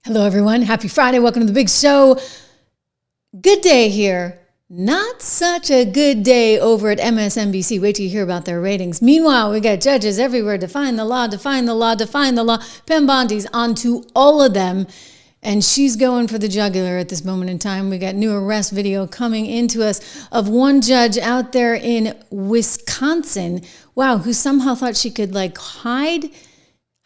Hello, everyone. Happy Friday. Welcome to the big show. Good day here. Not such a good day over at MSNBC. Wait till you hear about their ratings. Meanwhile, we got judges everywhere defying the law, defying the law, defying the law. Pam Bondi's onto all of them, and she's going for the jugular at this moment in time. We got new arrest video coming into us of one judge out there in Wisconsin, who somehow thought she could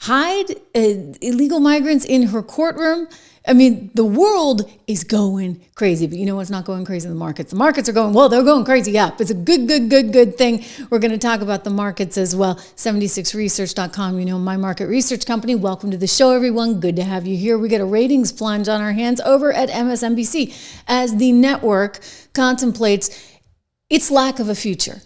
hide illegal migrants in her courtroom. I mean, the world is going crazy, but you know what's not going crazy? The markets. The markets are going, they're going crazy up. It's a good thing. We're going to talk about the markets as well. 76research.com, my market research company. Welcome to the show, everyone. Good to have you here. We got a ratings plunge on our hands over at MSNBC as the network contemplates its lack of a future.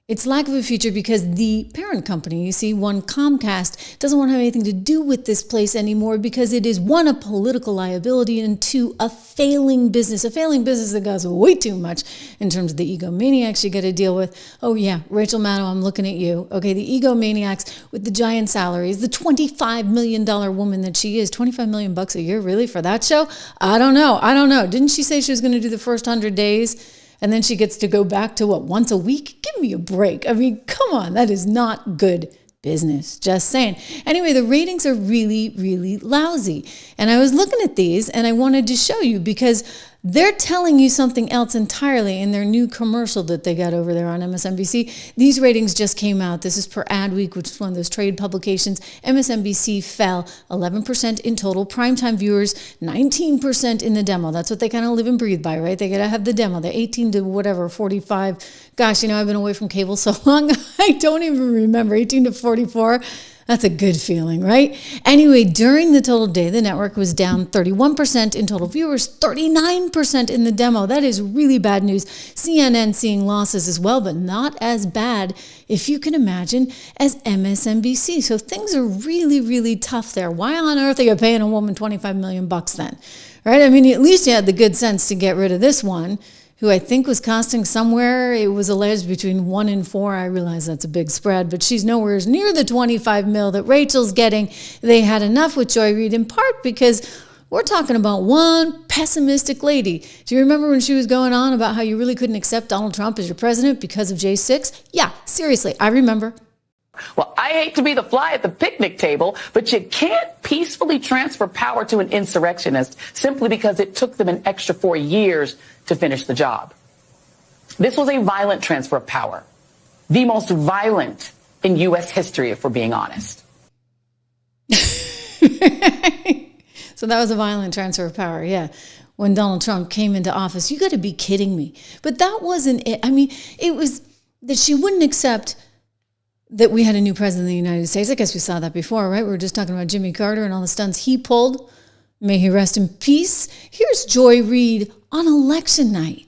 It's lack of a future because the parent company, one Comcast, doesn't want to have anything to do with this place anymore because it is, one, a political liability, and two, a failing business that goes way too much in terms of the egomaniacs you got to deal with. Oh yeah, Rachel Maddow, I'm looking at you. Okay, the egomaniacs with the giant salaries, the $25 million woman that she is, $25 million a year, really, for that show? I don't know. Didn't she say she was going to do the first 100 days? And then she gets to go back to once a week? Give me a break. I mean, come on, that is not good business. Just saying. Anyway, the ratings are really, really lousy. And I was looking at these and I wanted to show you because they're telling you something else entirely in their new commercial that they got over there on MSNBC. These ratings just came out. This is per Adweek, which is one of those trade publications. MSNBC fell 11% in total. Primetime viewers, 19% in the demo. That's what they kind of live and breathe by, right? They got to have the demo. They're 18 to 45. Gosh, I've been away from cable so long, I don't even remember. 18 to 44. That's a good feeling, right? Anyway, during the total day, the network was down 31% in total viewers, 39% in the demo. That is really bad news. CNN seeing losses as well, but not as bad, if you can imagine, as MSNBC. So things are really, really tough there. Why on earth are you paying a woman $25 million then? Right? I mean, at least you had the good sense to get rid of this one, who I think was costing somewhere, it was alleged, between 1 and 4. I realize that's a big spread, but she's nowhere near the 25 mil that Rachel's getting. They had enough with Joy Reid, in part because we're talking about one pessimistic lady. Do you remember when she was going on about how you really couldn't accept Donald Trump as your president because of J6? Yeah, seriously, I remember. Well, I hate to be the fly at the picnic table, but you can't peacefully transfer power to an insurrectionist simply because it took them an extra 4 years to finish the job. This was a violent transfer of power, the most violent in U.S. history, if we're being honest. So that was a violent transfer of power, yeah. When Donald Trump came into office, you got to be kidding me. But that wasn't it. I mean, it was that she wouldn't accept that we had a new president of the United States. I guess we saw that before, right? We were just talking about Jimmy Carter and all the stunts he pulled. May he rest in peace. Here's Joy Reid on election night,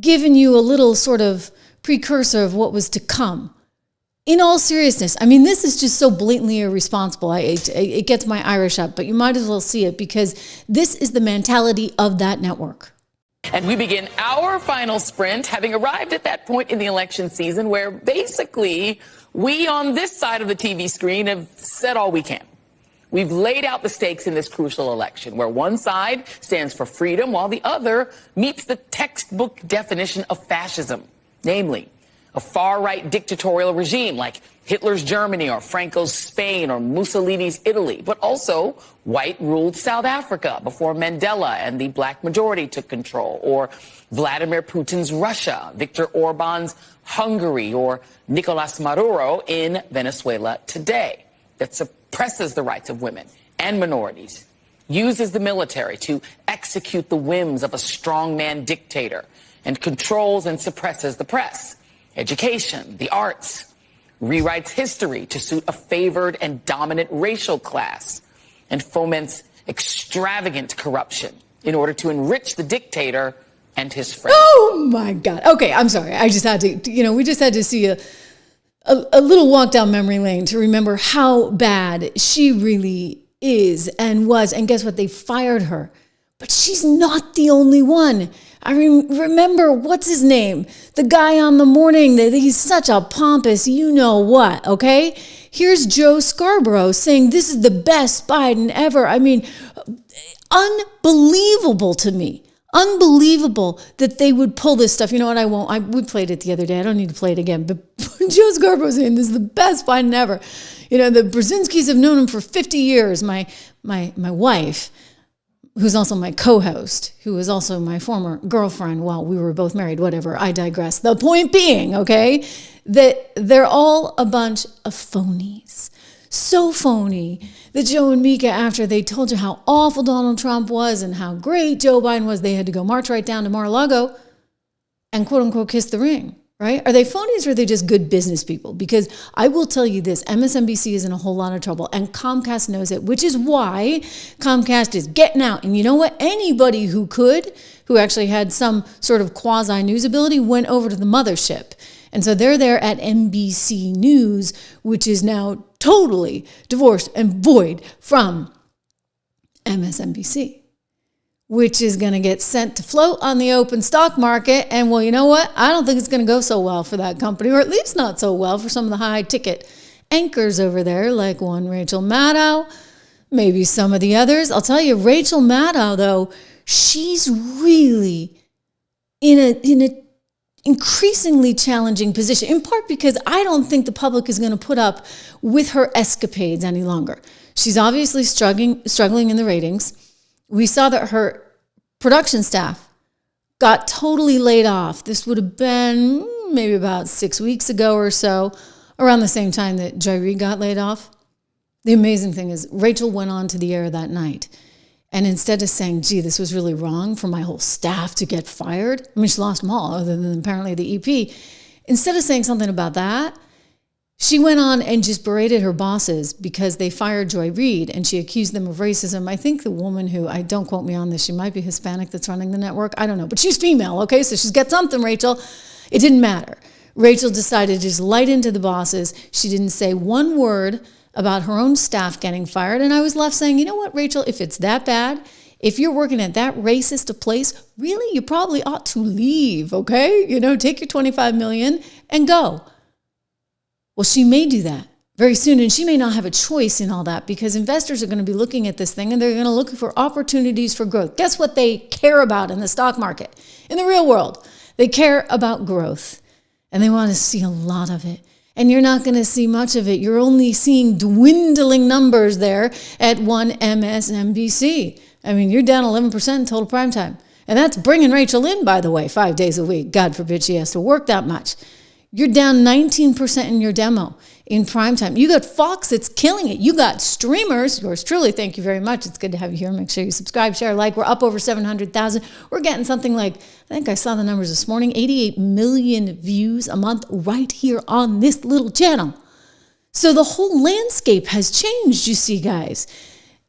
giving you a little sort of precursor of what was to come. In all seriousness, I mean, this is just so blatantly irresponsible. It gets my Irish up, but you might as well see it because this is the mentality of that network. And we begin our final sprint, having arrived at that point in the election season where basically we on this side of the TV screen have said all we can. We've laid out the stakes in this crucial election where one side stands for freedom while the other meets the textbook definition of fascism, namely a far-right dictatorial regime like Hitler's Germany or Franco's Spain or Mussolini's Italy, but also white-ruled South Africa before Mandela and the black majority took control, or Vladimir Putin's Russia, Viktor Orban's Hungary, or Nicolas Maduro in Venezuela today, that suppresses the rights of women and minorities, uses the military to execute the whims of a strongman dictator, and controls and suppresses the press, education, the arts, rewrites history to suit a favored and dominant racial class, and foments extravagant corruption in order to enrich the dictator and his friends. Oh my God. Okay, I'm sorry. I just had to, we just had to see a little walk down memory lane to remember how bad she really is and was. And guess what? They fired her. But she's not the only one. I remember, what's his name? The guy on the morning, he's such a pompous you-know-what, okay? Here's Joe Scarborough saying this is the best Biden ever. I mean, unbelievable to me. Unbelievable that they would pull this stuff. You know what? We played it the other day. I don't need to play it again. But Joe Scarborough saying this is the best find ever. You know, the Brzezinskis have known him for 50 years. My wife, who's also my co-host, who was also my former girlfriend while we were both married, whatever, I digress. The point being, okay, that they're all a bunch of phonies. So phony that Joe and Mika, after they told you how awful Donald Trump was and how great Joe Biden was, they had to go march right down to Mar-a-Lago and quote unquote kiss the ring, right? Are they phonies or are they just good business people? Because I will tell you this, MSNBC is in a whole lot of trouble and Comcast knows it, which is why Comcast is getting out. And you know what? Anybody who actually had some sort of quasi news ability went over to the mothership. And so they're there at NBC News, which is now totally divorced and void from MSNBC, which is going to get sent to float on the open stock market. And well, you know what? I don't think it's going to go so well for that company, or at least not so well for some of the high ticket anchors over there, like one Rachel Maddow, maybe some of the others. I'll tell you, Rachel Maddow, though, she's really in a increasingly challenging position, in part because I don't think the public is going to put up with her escapades any longer. She's obviously struggling in the ratings. We saw that her production staff got totally laid off. This would have been maybe about 6 weeks ago or so, around the same time that Joy Reid got laid off. The amazing thing is Rachel went on to the air that night. And instead of saying, gee, this was really wrong for my whole staff to get fired, I mean, she lost them all, other than apparently the EP. Instead of saying something about that, she went on and just berated her bosses because they fired Joy Reid and she accused them of racism. I think the woman who, don't quote me on this, she might be Hispanic that's running the network. I don't know, but she's female, okay? So she's got something, Rachel. It didn't matter. Rachel decided to just light into the bosses. She didn't say one word about her own staff getting fired. And I was left saying, you know what, Rachel, if it's that bad, if you're working at that racist a place, really, you probably ought to leave, okay? You know, take your $25 million and go. Well, she may do that very soon, and she may not have a choice in all that because investors are going to be looking at this thing and they're going to look for opportunities for growth. Guess what they care about in the stock market? In the real world, they care about growth, and they want to see a lot of it. And you're not going to see much of it. You're only seeing dwindling numbers there at one MSNBC. I mean, you're down 11% in total prime time. And that's bringing Rachel in, by the way, 5 days a week. God forbid she has to work that much. You're down 19% in your demo in prime time. You got Fox that's killing it. You got streamers. Yours truly, thank you very much. It's good to have you here. Make sure you subscribe, share, like. We're up over 700,000. We're getting something like, I think I saw the numbers this morning, 88 million views a month right here on this little channel. So the whole landscape has changed, you see, guys.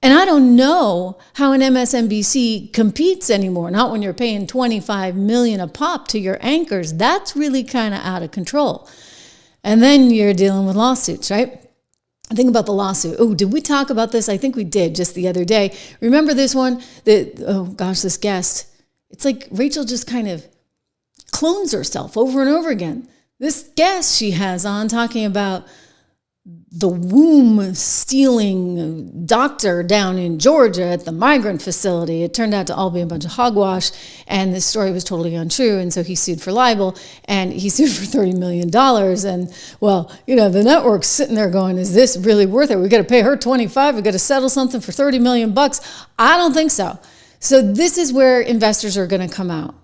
And I don't know how an MSNBC competes anymore. Not when you're paying $25 million a pop to your anchors. That's really kind of out of control. And then you're dealing with lawsuits, right? Think about the lawsuit. Oh, did we talk about this? I think we did just the other day. Remember this one? This guest. It's like Rachel just kind of clones herself over and over again. This guest she has on talking about the womb stealing doctor down in Georgia at the migrant facility. It turned out to all be a bunch of hogwash, and this story was totally untrue. And so he sued for libel, and he sued for $30 million. And well, you know, the network's sitting there going, is this really worth it? We got to pay her 25. We got to settle something for $30 million. I don't think so. So this is where investors are going to come out.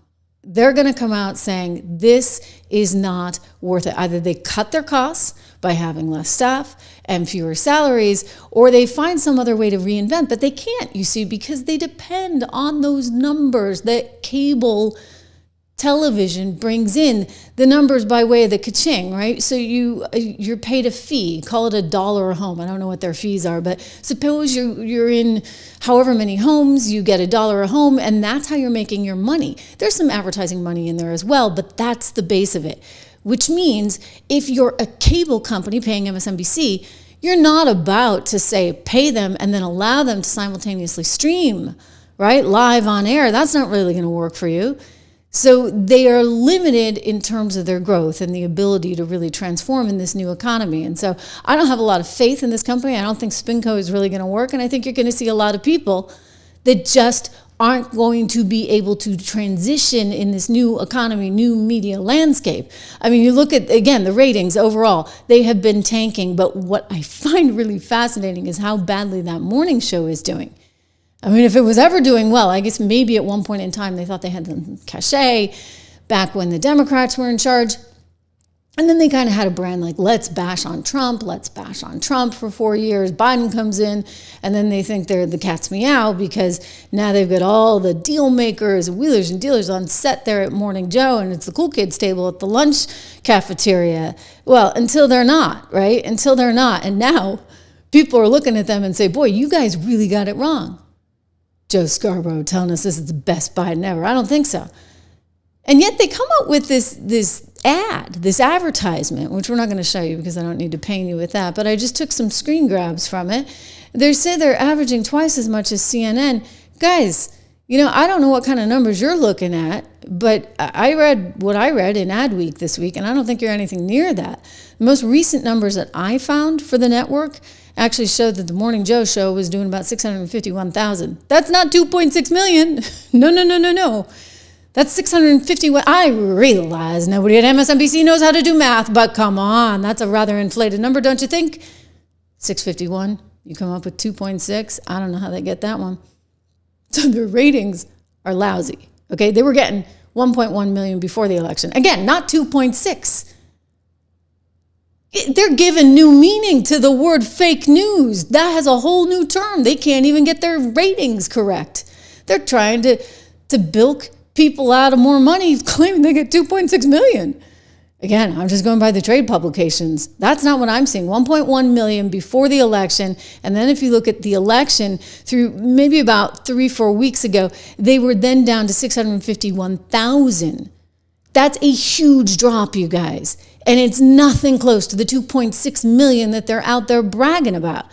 They're going to come out saying this is not worth it. Either they cut their costs by having less staff and fewer salaries, or they find some other way to reinvent, but they can't, you see, because they depend on those numbers that cable television brings in, the numbers by way of the ka-ching, right? So you're paid a fee, call it $1 a home. I don't know what their fees are, but suppose you're in however many homes, you get $1 a home, and that's how you're making your money. There's some advertising money in there as well, but that's the base of it, which means if you're a cable company paying MSNBC, you're not about to say pay them and then allow them to simultaneously stream, right, live on air. That's not really going to work for you. So they are limited in terms of their growth and the ability to really transform in this new economy. And so I don't have a lot of faith in this company. I don't think Spinco is really going to work. And I think you're going to see a lot of people that just aren't going to be able to transition in this new economy, new media landscape. I mean, you look at, again, the ratings overall, they have been tanking. But what I find really fascinating is how badly that morning show is doing. I mean, if it was ever doing well, I guess maybe at one point in time they thought they had the cachet back when the Democrats were in charge. And then they kind of had a brand like, let's bash on Trump for 4 years. Biden comes in, and then they think they're the cat's meow because now they've got all the deal makers, wheelers and dealers on set there at Morning Joe, and it's the cool kids table at the lunch cafeteria. Well, until they're not, right? Until they're not. And now people are looking at them and say, boy, you guys really got it wrong. Joe Scarborough telling us this is the best Biden ever. I don't think so. And yet they come up with this advertisement, which we're not going to show you because I don't need to pain you with that, but I just took some screen grabs from it. They say they're averaging twice as much as CNN. Guys, I don't know what kind of numbers you're looking at, but I read what I read in Adweek this week, and I don't think you're anything near that. The most recent numbers that I found for the network actually showed that the Morning Joe show was doing about 651,000. That's not 2.6 million. No. That's 651. I realize nobody at MSNBC knows how to do math, but come on, that's a rather inflated number, don't you think? 651, you come up with 2.6. I don't know how they get that one. So their ratings are lousy, okay? They were getting 1.1 million before the election. Again, not 2.6. They're giving new meaning to the word fake news. That has a whole new term. They can't even get their ratings correct. They're trying to bilk people out of more money, claiming they get 2.6 million. Again, I'm just going by the trade publications. That's not what I'm seeing. 1.1 million before the election. And then if you look at the election through maybe about 3-4 weeks ago, they were then down to 651,000. That's a huge drop, you guys. And it's nothing close to the 2.6 million that they're out there bragging about.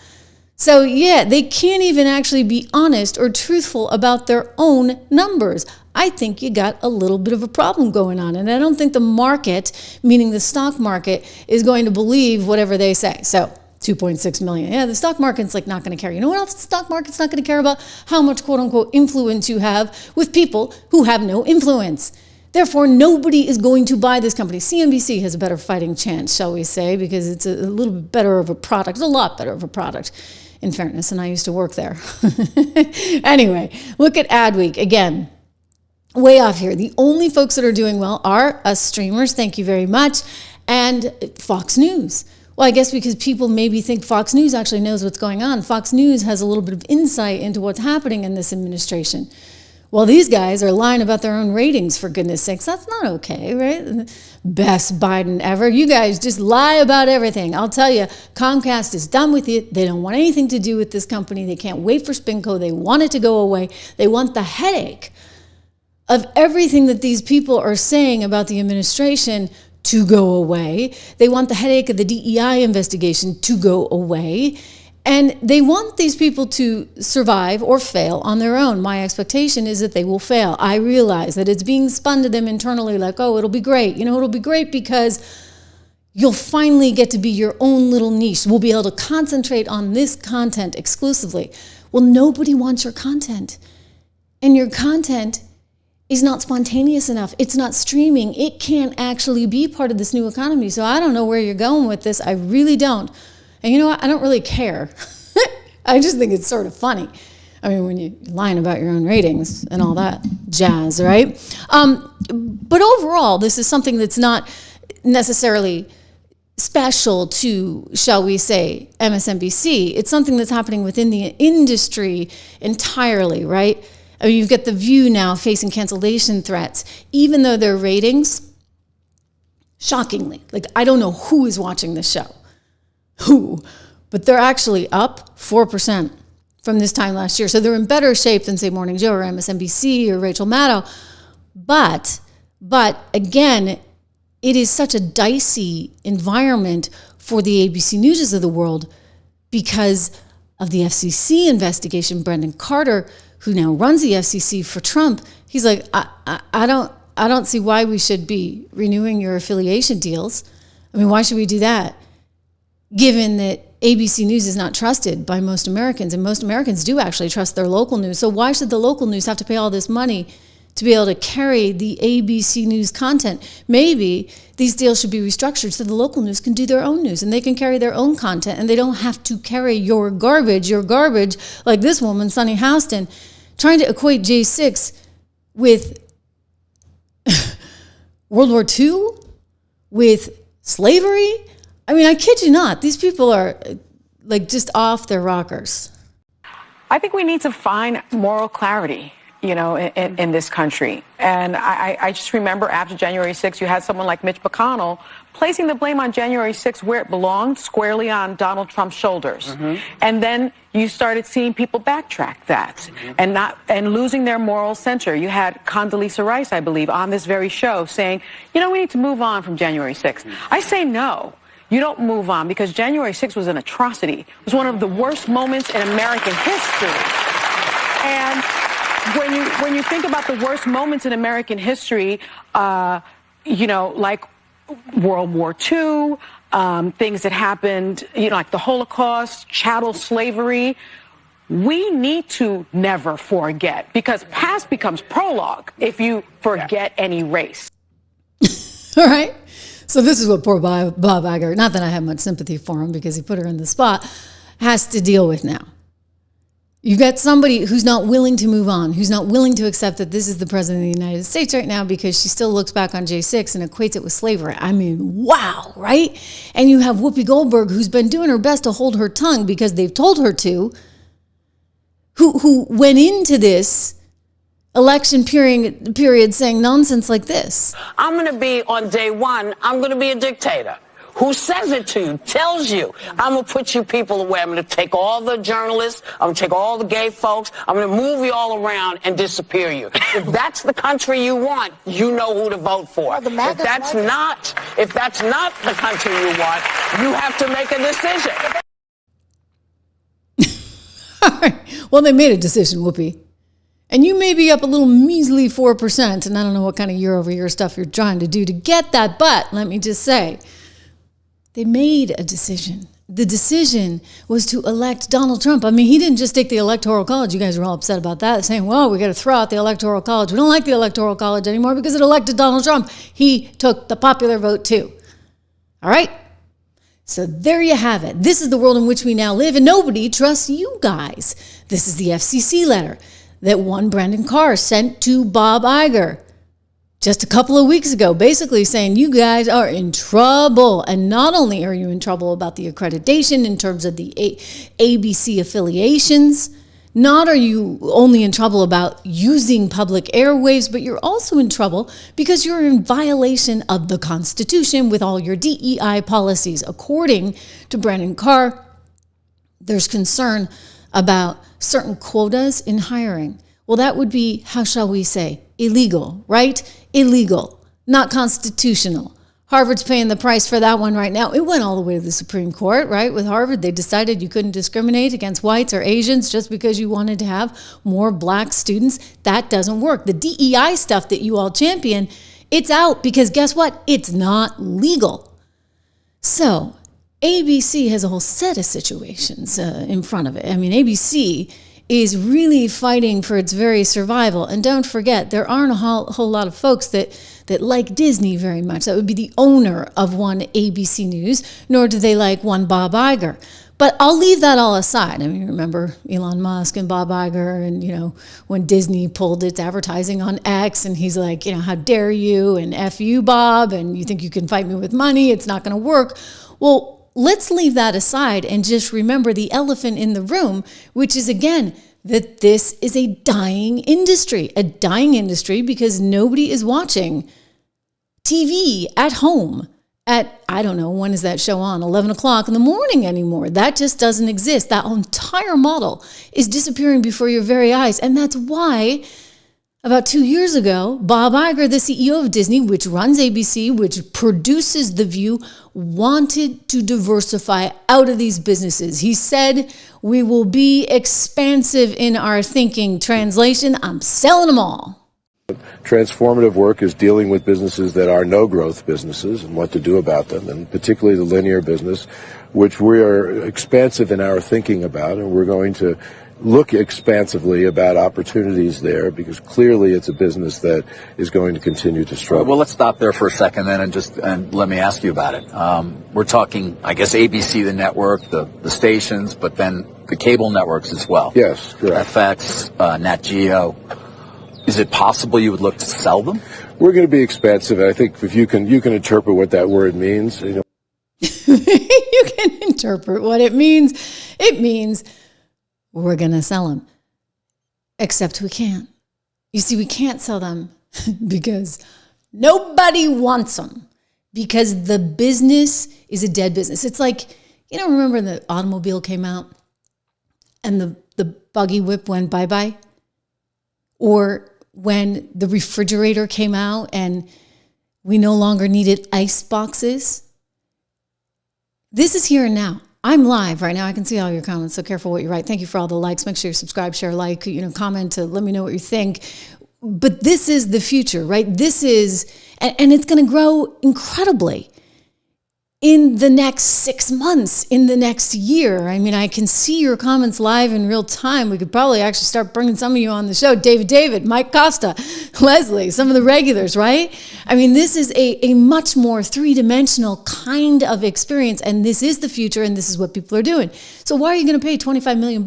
So yeah, they can't even actually be honest or truthful about their own numbers. I think you got a little bit of a problem going on. And I don't think the market, meaning the stock market, is going to believe whatever they say. So 2.6 million. Yeah, the stock market's not going to care. You know what else the stock market's not going to care about? How much quote unquote influence you have with people who have no influence. Therefore, nobody is going to buy this company. CNBC has a better fighting chance, shall we say, because it's a little bit better of a product, a lot better of a product, in fairness, and I used to work there. Anyway, look at Adweek. Again, way off here. The only folks that are doing well are us streamers, thank you very much, and Fox News. Well, I guess because people maybe think Fox News actually knows what's going on. Fox News has a little bit of insight into what's happening in this administration. Well, these guys are lying about their own ratings, for goodness sakes. That's not okay, right? Best Biden ever. You guys just lie about everything. I'll tell you, Comcast is done with it. They don't want anything to do with this company. They can't wait for Spinco. They want it to go away. They want the headache of everything that these people are saying about the administration to go away. They want the headache of the DEI investigation to go away. And they want these people to survive or fail on their own. My expectation is that they will fail. I realize that it's being spun to them internally like, oh, it'll be great. It'll be great because you'll finally get to be your own little niche. We'll be able to concentrate on this content exclusively. Well, nobody wants your content. And your content is not spontaneous enough. It's not streaming. It can't actually be part of this new economy. So I don't know where you're going with this. I really don't. And you know what? I don't really care. I just think it's sort of funny. I mean, when you're lying about your own ratings and all that jazz, right? But overall, this is something that's not necessarily special to, shall we say, MSNBC. It's something that's happening within the industry entirely, right? I mean, you've got The View now facing cancellation threats, even though their ratings, shockingly, I don't know who is watching this show. But they're actually up 4% from this time last year. So they're in better shape than, say, Morning Joe or MSNBC or Rachel Maddow. But again, it is such a dicey environment for the ABC Newses of the world because of the FCC investigation. Brendan Carter, who now runs the FCC for Trump, he's like, I don't see why we should be renewing your affiliation deals. I mean, why should we do that? Given that ABC News is not trusted by most Americans, and most Americans do actually trust their local news. So why should the local news have to pay all this money to be able to carry the ABC News content? Maybe these deals should be restructured so the local news can do their own news and they can carry their own content, and they don't have to carry your garbage like this woman, Sunny Houston, trying to equate J6 with World War II, with slavery. I mean, I kid you not. These people are like just off their rockers. I think we need to find moral clarity, you know, in this country. And I just remember after January 6th, you had someone like Mitch McConnell placing the blame on January 6th where it belonged, squarely on Donald Trump's shoulders. And then you started seeing people backtrack that and losing their moral center. You had Condoleezza Rice, I believe, on this very show saying, you know, we need to move on from January 6th. I say no. You don't move on, because January 6th was an atrocity. It was one of the worst moments in American history. And when you think about the worst moments in American history, you know, like World War II, things that happened, you know, like the Holocaust, chattel slavery, we need to never forget, because past becomes prologue if you forget any race. All right. So this is what poor Bob Iger, not that I have much sympathy for him because he put her in the spot, has to deal with now. You've got somebody who's not willing to move on, who's not willing to accept that this is the president of the United States right now, because she still looks back on J6 and equates it with slavery. I mean, wow, right? And you have Whoopi Goldberg, who's been doing her best to hold her tongue because they've told her to, who went into this election period saying nonsense like this. I'm going to be, on day one, I'm going to be a dictator. Who says it to you, tells you, I'm going to put you people away. I'm going to take all the journalists, I'm going to take all the gay folks, I'm going to move you all around and disappear you. If that's the country you want, you know who to vote for. If that's not the country you want, you have to make a decision. All right. Well, they made a decision, Whoopi. And you may be up a little measly 4%, and I don't know what kind of year-over-year stuff you're trying to do to get that, but let me just say, they made a decision. The decision was to elect Donald Trump. I mean, he didn't just take the Electoral College. You guys were all upset about that, saying, well, we got to throw out the Electoral College. We don't like the Electoral College anymore because it elected Donald Trump. He took the popular vote too. All right? So there you have it. This is the world in which we now live, and nobody trusts you guys. This is the FCC letter that one Brandon Carr sent to Bob Iger just a couple of weeks ago, basically saying you guys are in trouble. And not only are you in trouble about the accreditation in terms of the ABC affiliations, not are you only in trouble about using public airwaves, but you're also in trouble because you're in violation of the Constitution with all your DEI policies. According to Brandon Carr, there's concern about certain quotas in hiring. Well, that would be, how shall we say, illegal, right? Illegal, not constitutional. Harvard's paying the price for that one right now. It went all the way to the Supreme Court, right? With Harvard, they decided you couldn't discriminate against whites or Asians just because you wanted to have more black students. That doesn't work. The DEI stuff that you all champion, it's out because guess what? It's not legal. So ABC has a whole set of situations in front of it. I mean, ABC is really fighting for its very survival. And don't forget, there aren't a whole lot of folks that like Disney very much. That would be the owner of one ABC News, nor do they like one Bob Iger. But I'll leave that all aside. I mean, remember Elon Musk and Bob Iger, and, you know, when Disney pulled its advertising on X, and he's like, you know, how dare you, and F you, Bob, and you think you can fight me with money, it's not going to work. Well, let's leave that aside and just remember the elephant in the room, which is, again, that this is a dying industry because nobody is watching TV at home at, I don't know, when is that show on? 11 o'clock in the morning anymore. That just doesn't exist. That entire model is disappearing before your very eyes. And that's why about 2 years ago, Bob Iger, the CEO of Disney, which runs ABC, which produces The View, wanted to diversify out of these businesses. He said, we will be expansive in our thinking. Translation, I'm selling them all. Transformative work is dealing with businesses that are no-growth businesses and what to do about them, and particularly the linear business, which we are expansive in our thinking about, and we're going to look expansively about opportunities there, because clearly it's a business that is going to continue to struggle. Well, let's stop there for a second then and let me ask you about it. We're talking, I guess, ABC, the network, the stations, but then the cable networks as well. Yes, correct. FX, Nat Geo. Is it possible you would look to sell them? We're going to be expansive. I think if you can interpret what that word means. You can interpret what it means. It means we're going to sell them. Except we can't. You see, we can't sell them because nobody wants them. Because the business is a dead business. It's like, remember when the automobile came out and the buggy whip went bye-bye? Or when the refrigerator came out and we no longer needed ice boxes? This is here and now. I'm live right now. I can see all your comments, so careful what you write. Thank you for all the likes. Make sure you subscribe, share, like, comment to let me know what you think. But this is the future, right? This is, and it's going to grow incredibly in the next 6 months, in the next year. I mean, I can see your comments live in real time. We could probably actually start bringing some of you on the show. David, Mike Costa, Leslie, some of the regulars, right? I mean, this is a much more three-dimensional kind of experience, and this is the future, and this is what people are doing. So why are you going to pay $25 million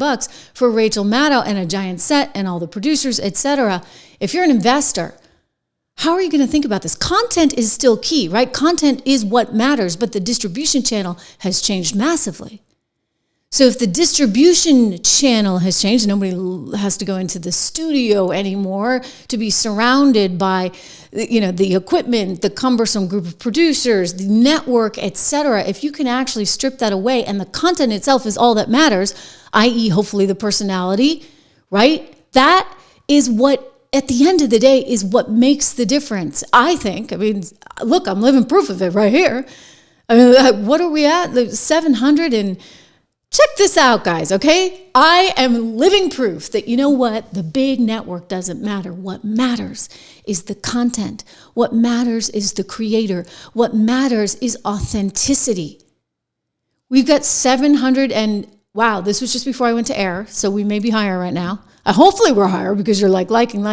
for Rachel Maddow and a giant set and all the producers, etc.? If you're an investor, how are you going to think about this? Content is still key, right? Content is what matters, but the distribution channel has changed massively. So if the distribution channel has changed, nobody has to go into the studio anymore to be surrounded by, the equipment, the cumbersome group of producers, the network, etc. If you can actually strip that away and the content itself is all that matters, i.e. hopefully the personality, right? That is what, at the end of the day, is what makes the difference, I think. I mean, look, I'm living proof of it right here. I mean, what are we at? 700 and... Check this out, guys, okay? I am living proof that, you know what? The big network doesn't matter. What matters is the content. What matters is the creator. What matters is authenticity. We've got 700 and, wow, this was just before I went to air, so we may be higher right now. Hopefully we're higher because you're like liking,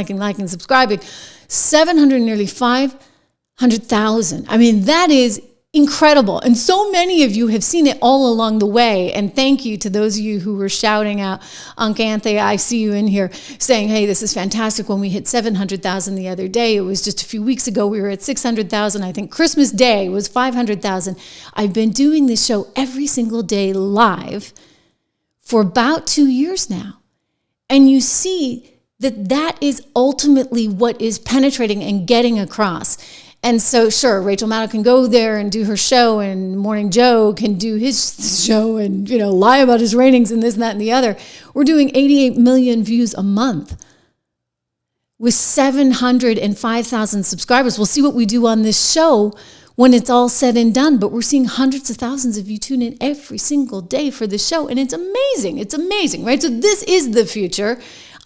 subscribing. 700, nearly 500,000. I mean, that is incredible. And so many of you have seen it all along the way. And thank you to those of you who were shouting out, Unc Anthony, I see you in here saying, hey, this is fantastic. When we hit 700,000 the other day, it was just a few weeks ago, we were at 600,000. I think Christmas Day was 500,000. I've been doing this show every single day live for about 2 years now. And you see that that is ultimately what is penetrating and getting across. And so, sure, Rachel Maddow can go there and do her show, and Morning Joe can do his show and, lie about his ratings and this and that and the other. We're doing 88 million views a month with 705,000 subscribers. We'll see what we do on this show when it's all said and done, but we're seeing hundreds of thousands of you tune in every single day for the show, and it's amazing. It's amazing, right? So this is the future.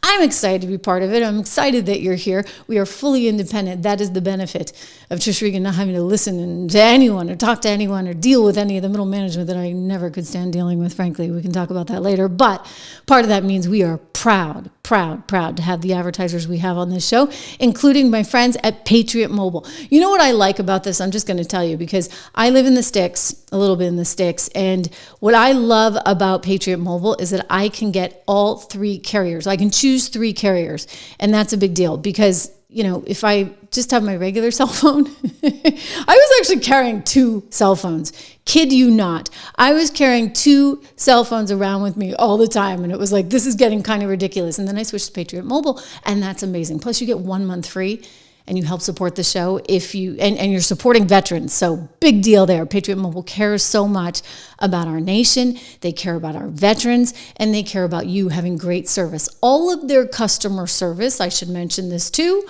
I'm excited to be part of it. I'm excited that you're here. We are fully independent. That is the benefit of Trish Regan not having to listen to anyone or talk to anyone or deal with any of the middle management that I never could stand dealing with, frankly. We can talk about that later. But part of that means we are proud to have the advertisers we have on this show, including my friends at Patriot Mobile. You know what I like about this? I'm just going to tell you, because I live in the sticks, a little bit in the sticks, and what I love about Patriot Mobile is that I can get all three carriers. I can choose 3 carriers, and that's a big deal because, if I just have my regular cell phone, I was actually carrying 2 cell phones. Kid you not. I was carrying 2 cell phones around with me all the time, and it was like, this is getting kind of ridiculous. And then I switched to Patriot Mobile, and that's amazing. Plus, you get 1 month free, and you help support the show if you, and you're supporting veterans. So big deal there. Patriot Mobile cares so much about our nation. They care about our veterans, and they care about you having great service. All of their customer service, I should mention this too,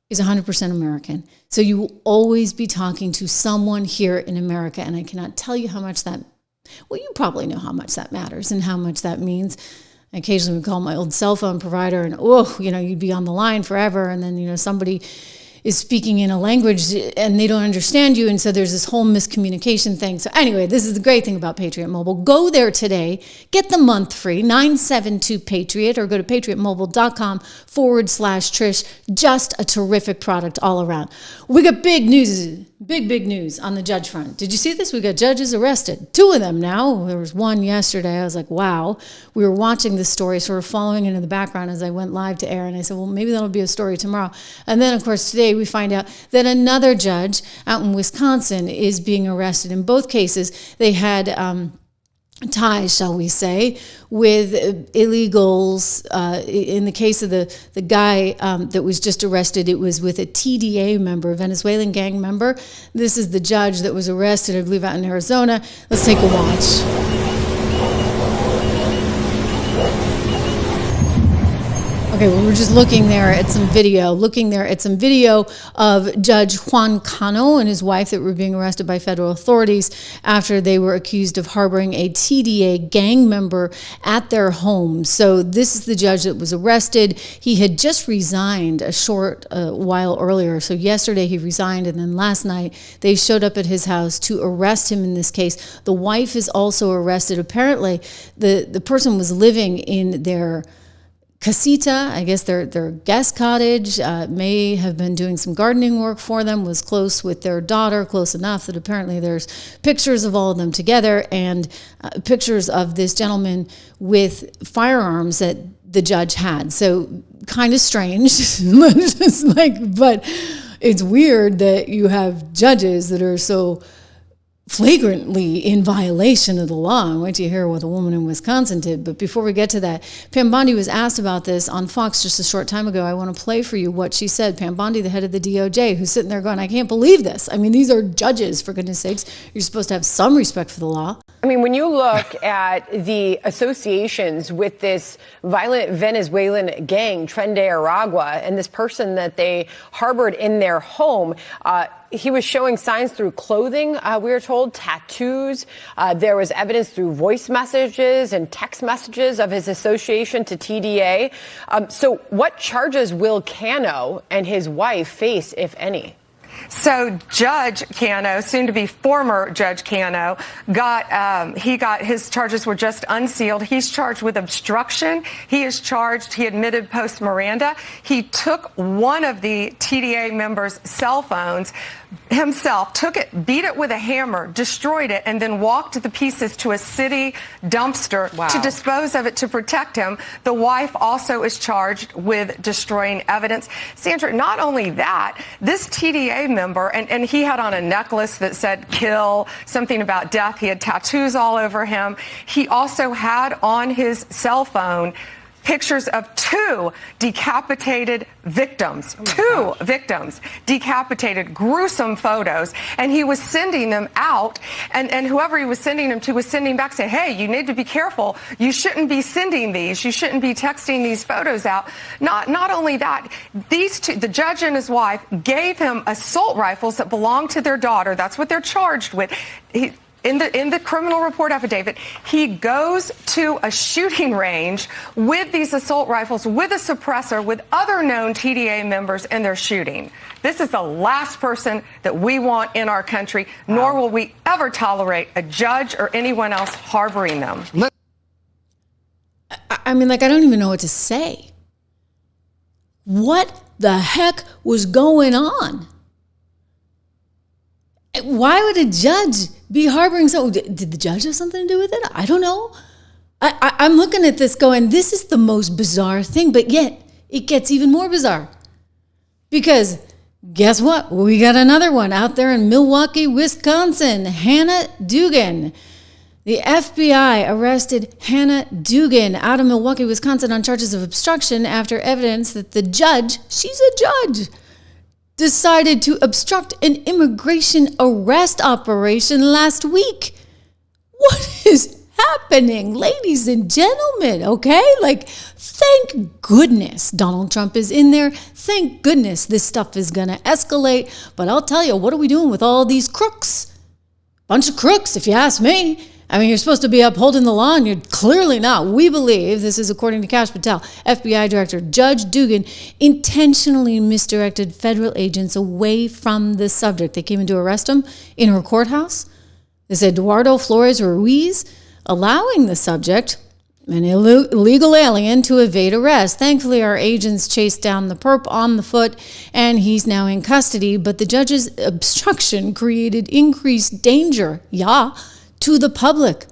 is 100% American. So you will always be talking to someone here in America, and I cannot tell you how much that, well, you probably know how much that matters and how much that means. I occasionally would call my old cell phone provider and, you'd be on the line forever. And then, somebody, is speaking in a language and they don't understand you. And so there's this whole miscommunication thing. So anyway, this is the great thing about Patriot Mobile. Go there today, get the month free, 972-PATRIOT, or go to patriotmobile.com/Trish. Just a terrific product all around. We got big news on the judge front. Did you see this? We got judges arrested. 2 of them now. There was one yesterday. I was like, wow. We were watching this story, sort of following it in the background as I went live to air. And I said, well, maybe that'll be a story tomorrow. And then, of course, today we find out that another judge out in Wisconsin is being arrested. In both cases, they had ties, shall we say, with illegals. In the case of the guy that was just arrested, it was with a TDA member, a Venezuelan gang member. This is the judge that was arrested, I believe, out in Arizona. Let's take a watch. Okay, well, we're just looking there at some video of Judge Juan Cano and his wife that were being arrested by federal authorities after they were accused of harboring a TDA gang member at their home. So this is the judge that was arrested. He had just resigned a short while earlier. So yesterday he resigned, and then last night they showed up at his house to arrest him in this case. The wife is also arrested. Apparently, the person was living in their casita, I guess their guest cottage, may have been doing some gardening work for them, was close with their daughter, close enough that apparently there's pictures of all of them together and pictures of this gentleman with firearms that the judge had. So kind of strange, but it's weird that you have judges that are so flagrantly in violation of the law. And wait till you hear what the woman in Wisconsin did. But before we get to that, Pam Bondi was asked about this on Fox just a short time ago. I want to play for you what she said. Pam Bondi, the head of the DOJ, who's sitting there going, I can't believe this. I mean, these are judges, for goodness sakes. You're supposed to have some respect for the law. I mean, when you look at the associations with this violent Venezuelan gang, Tren de Aragua, and this person that they harbored in their home, he was showing signs through clothing, we were told, tattoos. There was evidence through voice messages and text messages of his association to TDA. So what charges will Cano and his wife face, if any? So Judge Cano, soon to be former Judge Cano, got his charges were just unsealed. He's charged with obstruction. He admitted post Miranda. He took one of the TDA members' cell phones himself, took it, beat it with a hammer, destroyed it, and then walked the pieces to a city dumpster to dispose of it to protect him. The wife also is charged with destroying evidence. Sandra, not only that, this TDA member, and he had on a necklace that said kill, something about death. He had tattoos all over him. He also had on his cell phone pictures of 2 decapitated victims, decapitated, gruesome photos. And he was sending them out, and whoever he was sending them to was sending back saying, hey, you need to be careful. You shouldn't be sending these. You shouldn't be texting these photos out. Not only that, these 2, the judge and his wife, gave him assault rifles that belonged to their daughter. That's what they're charged with. In the criminal report affidavit, he goes to a shooting range with these assault rifles, with a suppressor, with other known TDA members, and they're shooting. This is the last person that we want in our country, nor will we ever tolerate a judge or anyone else harboring them. I mean, I don't even know what to say. What the heck was going on? Why would a judge be harboring so? Did the judge have something to do with it? I don't know. I'm looking at this going, this is the most bizarre thing, but yet it gets even more bizarre. Because guess what? We got another one out there in Milwaukee, Wisconsin. Hannah Dugan. The FBI arrested Hannah Dugan out of Milwaukee, Wisconsin on charges of obstruction after evidence that the judge, she's a judge, decided to obstruct an immigration arrest operation last week. What is happening, ladies and gentlemen? Okay, thank goodness Donald Trump is in there. Thank goodness this stuff is going to escalate. But I'll tell you, what are we doing with all these crooks? Bunch of crooks, if you ask me. I mean, you're supposed to be upholding the law, and you're clearly not. We believe, this is according to Kash Patel, FBI Director, Judge Dugan intentionally misdirected federal agents away from the subject. They came in to arrest him in her courthouse. They said Eduardo Flores Ruiz, allowing the subject, an illegal alien, to evade arrest. Thankfully, our agents chased down the perp on the foot, and he's now in custody. But the judge's obstruction created increased danger, to the public.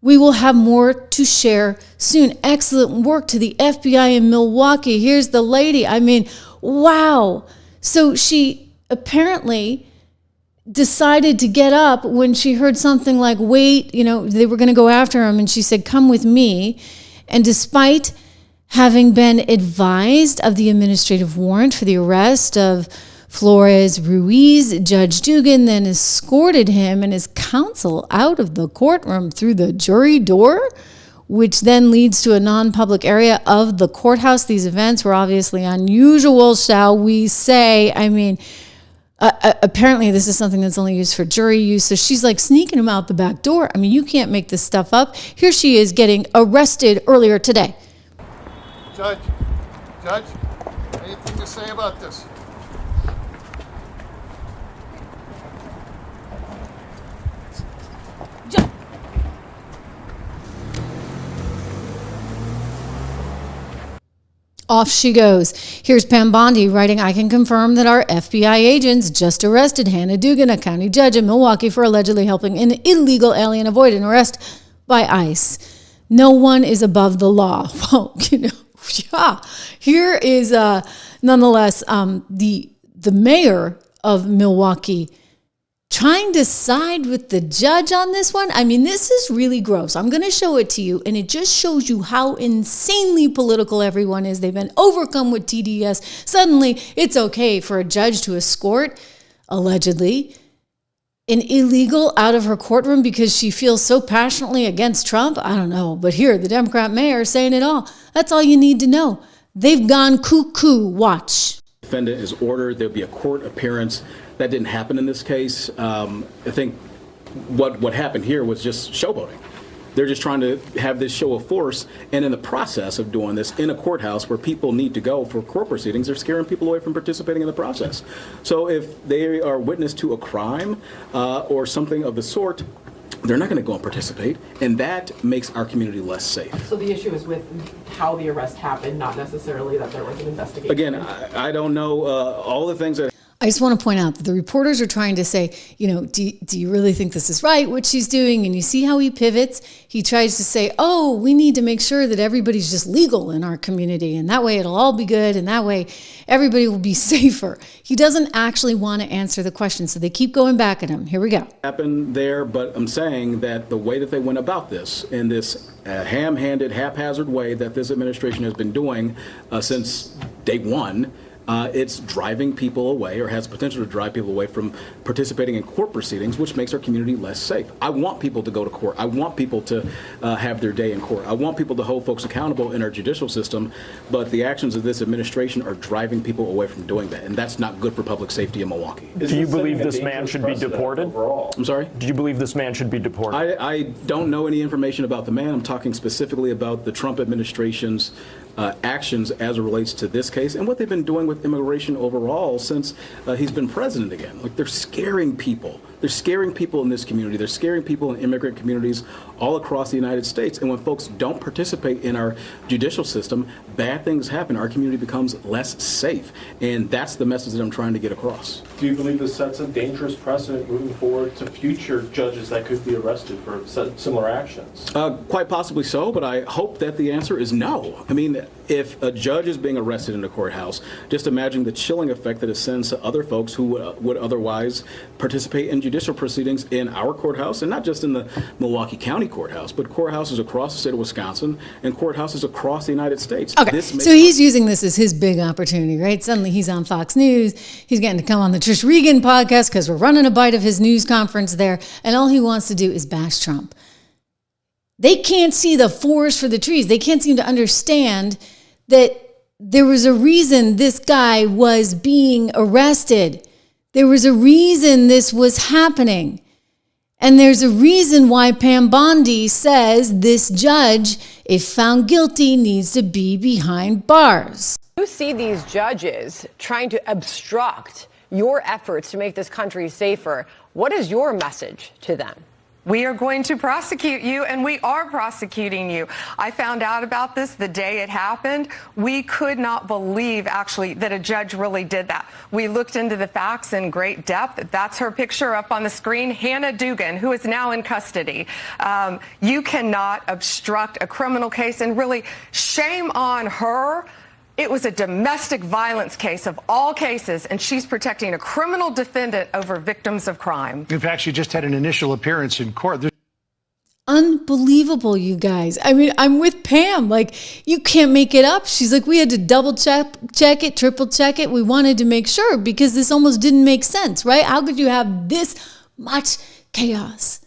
We will have more to share soon. Excellent work to the FBI in Milwaukee. Here's the lady. I mean, wow. So she apparently decided to get up when she heard something like, wait, they were going to go after him. And she said, come with me. And despite having been advised of the administrative warrant for the arrest of Flores Ruiz, Judge Dugan then escorted him and his counsel out of the courtroom through the jury door, which then leads to a non-public area of the courthouse. These events were obviously unusual, shall we say. I mean, apparently this is something that's only used for jury use. So she's like sneaking him out the back door. I mean, you can't make this stuff up. Here she is getting arrested earlier today. Judge, anything to say about this? Off she goes. Here's Pam Bondi writing, I can confirm that our FBI agents just arrested Hannah Dugan, a county judge in Milwaukee, for allegedly helping an illegal alien avoid an arrest by ICE. No one is above the law. Well, Here is nonetheless the mayor of Milwaukee trying to side with the judge on this one. I mean, this is really gross. I'm going to show it to you, and it just shows you how insanely political everyone is. They've been overcome with TDS. Suddenly, it's okay for a judge to escort, allegedly, an illegal out of her courtroom because she feels so passionately against Trump. I don't know. But here, the Democrat mayor is saying it all. That's all you need to know. They've gone cuckoo. Watch. Defendant is ordered. There'll be a court appearance. That didn't happen in this case. I think what happened here was just showboating. They're just trying to have this show of force, and in the process of doing this in a courthouse where people need to go for court proceedings, they're scaring people away from participating in the process. So if they are witness to a crime or something of the sort, they're not going to go and participate, and that makes our community less safe. So the issue is with how the arrest happened, not necessarily that there was an investigation. Again, I don't know all the things that... I just want to point out that the reporters are trying to say, do you really think this is right, what she's doing? And you see how he pivots? He tries to say, oh, we need to make sure that everybody's just legal in our community. And that way it'll all be good. And that way everybody will be safer. He doesn't actually want to answer the question. So they keep going back at him. Here we go. Happened there, but I'm saying that the way that they went about this, in this ham-handed, haphazard way that this administration has been doing since day one, it's driving people away, or has potential to drive people away from participating in court proceedings, which makes our community less safe. I want people to go to court. I want people to have their day in court. I want people to hold folks accountable in our judicial system, but the actions of this administration are driving people away from doing that, and that's not good for public safety in Milwaukee. Do you believe this man should be deported? Overall? I'm sorry? Do you believe this man should be deported? I don't know any information about the man. I'm talking specifically about the Trump administration's actions as it relates to this case and what they've been doing with immigration overall since he's been president again. Like, they're scaring people. They're scaring people in this community. They're scaring people in immigrant communities all across the United States. And when folks don't participate in our judicial system, bad things happen. Our community becomes less safe. And that's the message that I'm trying to get across. Do you believe this sets a dangerous precedent moving forward to future judges that could be arrested for similar actions? Quite possibly so, but I hope that the answer is no. I mean, if a judge is being arrested in a courthouse, just imagine the chilling effect that it sends to other folks who would otherwise participate in judicial proceedings in our courthouse, and not just in the Milwaukee County Courthouse, but courthouses across the state of Wisconsin and courthouses across the United States. Okay, so he's using this as his big opportunity, right? Suddenly he's on Fox News. He's getting to come on the Trish Regan podcast because we're running a bite of his news conference there, and all he wants to do is bash Trump. They can't see the forest for the trees. They can't seem to understand that there was a reason this guy was being arrested. There was a reason this was happening. And there's a reason why Pam Bondi says this judge, if found guilty, needs to be behind bars. You see these judges trying to obstruct your efforts to make this country safer. What is your message to them? We are going to prosecute you, and we are prosecuting you. I found out about this the day it happened. We could not believe, actually, that a judge really did that. We looked into the facts in great depth. That's her picture up on the screen, Hannah Dugan, who is now in custody. You cannot obstruct a criminal case, and really, shame on her. It was a domestic violence case of all cases, and she's protecting a criminal defendant over victims of crime. In fact, she just had an initial appearance in court. Unbelievable, you guys. I mean, I'm with Pam. Like, you can't make it up. She's like, we had to double check it, triple check it. We wanted to make sure because this almost didn't make sense, right? How could you have this much chaos?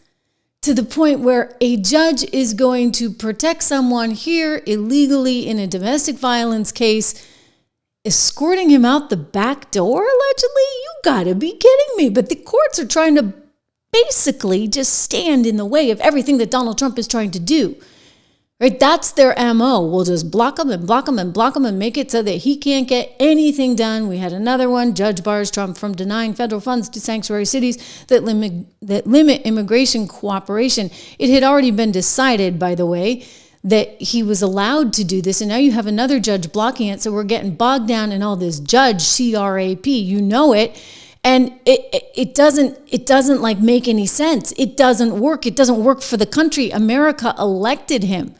To the point where a judge is going to protect someone here illegally in a domestic violence case, escorting him out the back door, allegedly? You gotta be kidding me. But the courts are trying to basically just stand in the way of everything that Donald Trump is trying to do. Right? That's their MO. We'll just block him and block him and block him and make it so that he can't get anything done. We had another one. Judge bars Trump from denying federal funds to sanctuary cities that limit immigration cooperation. It had already been decided, by the way, that he was allowed to do this. And now you have another judge blocking it. So we're getting bogged down in all this judge, CRAP. You know it. And it doesn't like make any sense. It doesn't work. It doesn't work for the country. America elected him.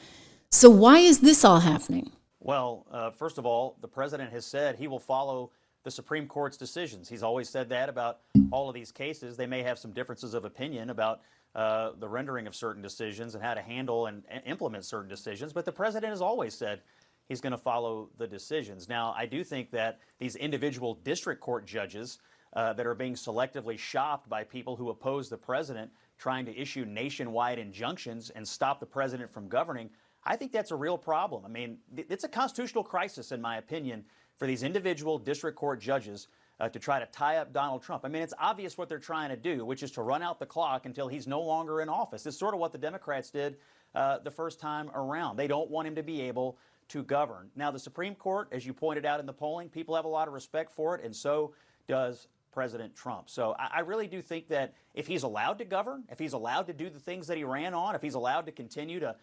So why is this all happening? Well, first of all, the president has said he will follow the Supreme Court's decisions. He's always said that about all of these cases. They may have some differences of opinion about the rendering of certain decisions and how to handle and implement certain decisions, but the president has always said he's going to follow the decisions. Now, I do think that these individual district court judges that are being selectively shopped by people who oppose the president, trying to issue nationwide injunctions and stop the president from governing, I think that's a real problem. I mean, it's a constitutional crisis, in my opinion, for these individual district court judges to try to tie up Donald Trump. I mean, it's obvious what they're trying to do, which is to run out the clock until he's no longer in office. It's sort of what the Democrats did the first time around. They don't want him to be able to govern. Now, the Supreme Court, as you pointed out in the polling, people have a lot of respect for it, and so does President Trump. So I really do think that if he's allowed to govern, if he's allowed to do the things that he ran on, if he's allowed to continue to,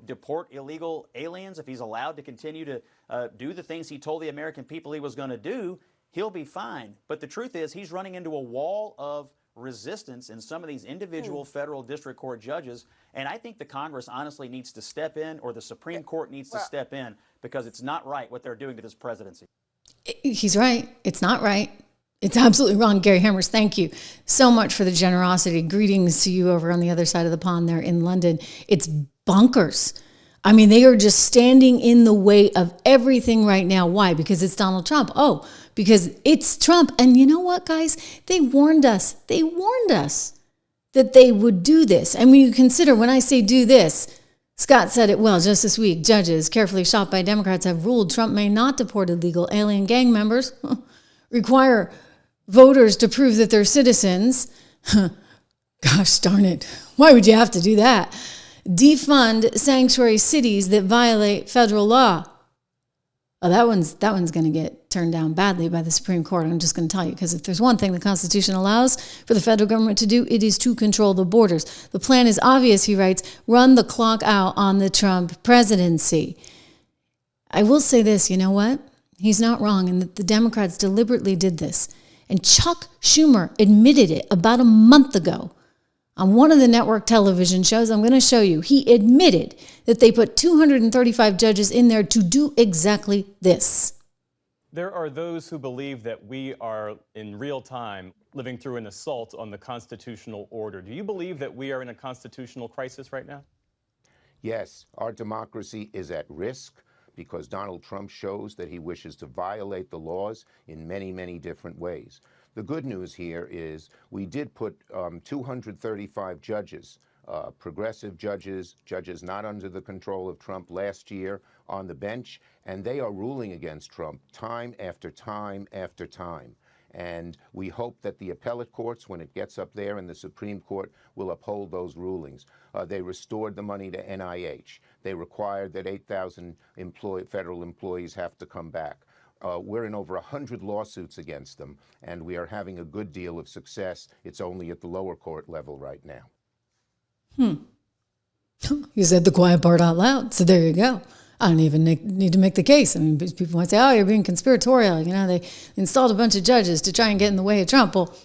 deport illegal aliens, if he's allowed to continue to do the things he told the American people he was going to do, he'll be fine. But the truth is he's running into a wall of resistance in some of these individual federal district court judges. And I think the Congress honestly needs to step in, or the Supreme Court needs to step in, because it's not right what they're doing to this presidency. He's right. It's not right. It's absolutely wrong. Gary Hammers, thank you so much for the generosity. Greetings to you over on the other side of the pond there in London. It's bonkers. I mean, they are just standing in the way of everything right now. Why? Because it's Donald Trump. Oh, because it's Trump. And you know what, guys? They warned us. They warned us that they would do this. And when you consider, when I say do this, Scott said it well just this week. Judges carefully shopped by Democrats have ruled Trump may not deport illegal alien gang members, require voters to prove that they're citizens. Gosh darn it. Why would you have to do that? Defund sanctuary cities that violate federal law. Oh, that one's going to get turned down badly by the Supreme Court. I'm just going to tell you, because if there's one thing the Constitution allows for the federal government to do, it is to control the borders. The plan is obvious, he writes, run the clock out on the Trump presidency. I will say this, you know what? He's not wrong, and the Democrats deliberately did this. And Chuck Schumer admitted it about a month ago on one of the network television shows. I'm going to show you. He admitted that they put 235 judges in there to do exactly this. There are those who believe that we are in real time living through an assault on the constitutional order. Do you believe that we are in a constitutional crisis right now? Yes, our democracy is at risk, because Donald Trump shows that he wishes to violate the laws in many, many different ways. The good news here is we did put 235 judges, progressive judges, judges not under the control of Trump last year on the bench, and they are ruling against Trump time after time after time. And we hope that the appellate courts, when it gets up there in the Supreme Court, will uphold those rulings. They restored the money to NIH. They required that 8,000 federal employees have to come back. We're in over 100 lawsuits against them, and we are having a good deal of success. It's only at the lower court level right now. You said the quiet part out loud, so there you go. I don't even need to make the case. I mean, people might say, oh, you're being conspiratorial. You know, they installed a bunch of judges to try and get in the way of Trump. Well,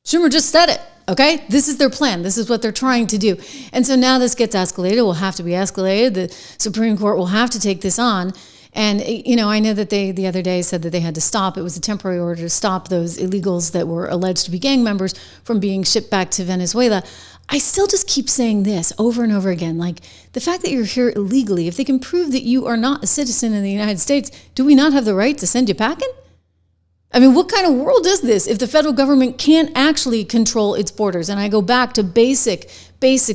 Schumer just said it, okay? This is their plan. This is what they're trying to do. And so now this gets escalated. It will have to be escalated. The Supreme Court will have to take this on. And, you know, I know that they the other day said that they had to stop. It was a temporary order to stop those illegals that were alleged to be gang members from being shipped back to Venezuela. I still just keep saying this over and over again. Like, the fact that you're here illegally, if they can prove that you are not a citizen in the United States, do we not have the right to send you packing? I mean, what kind of world is this if the federal government can't actually control its borders? And I go back to basic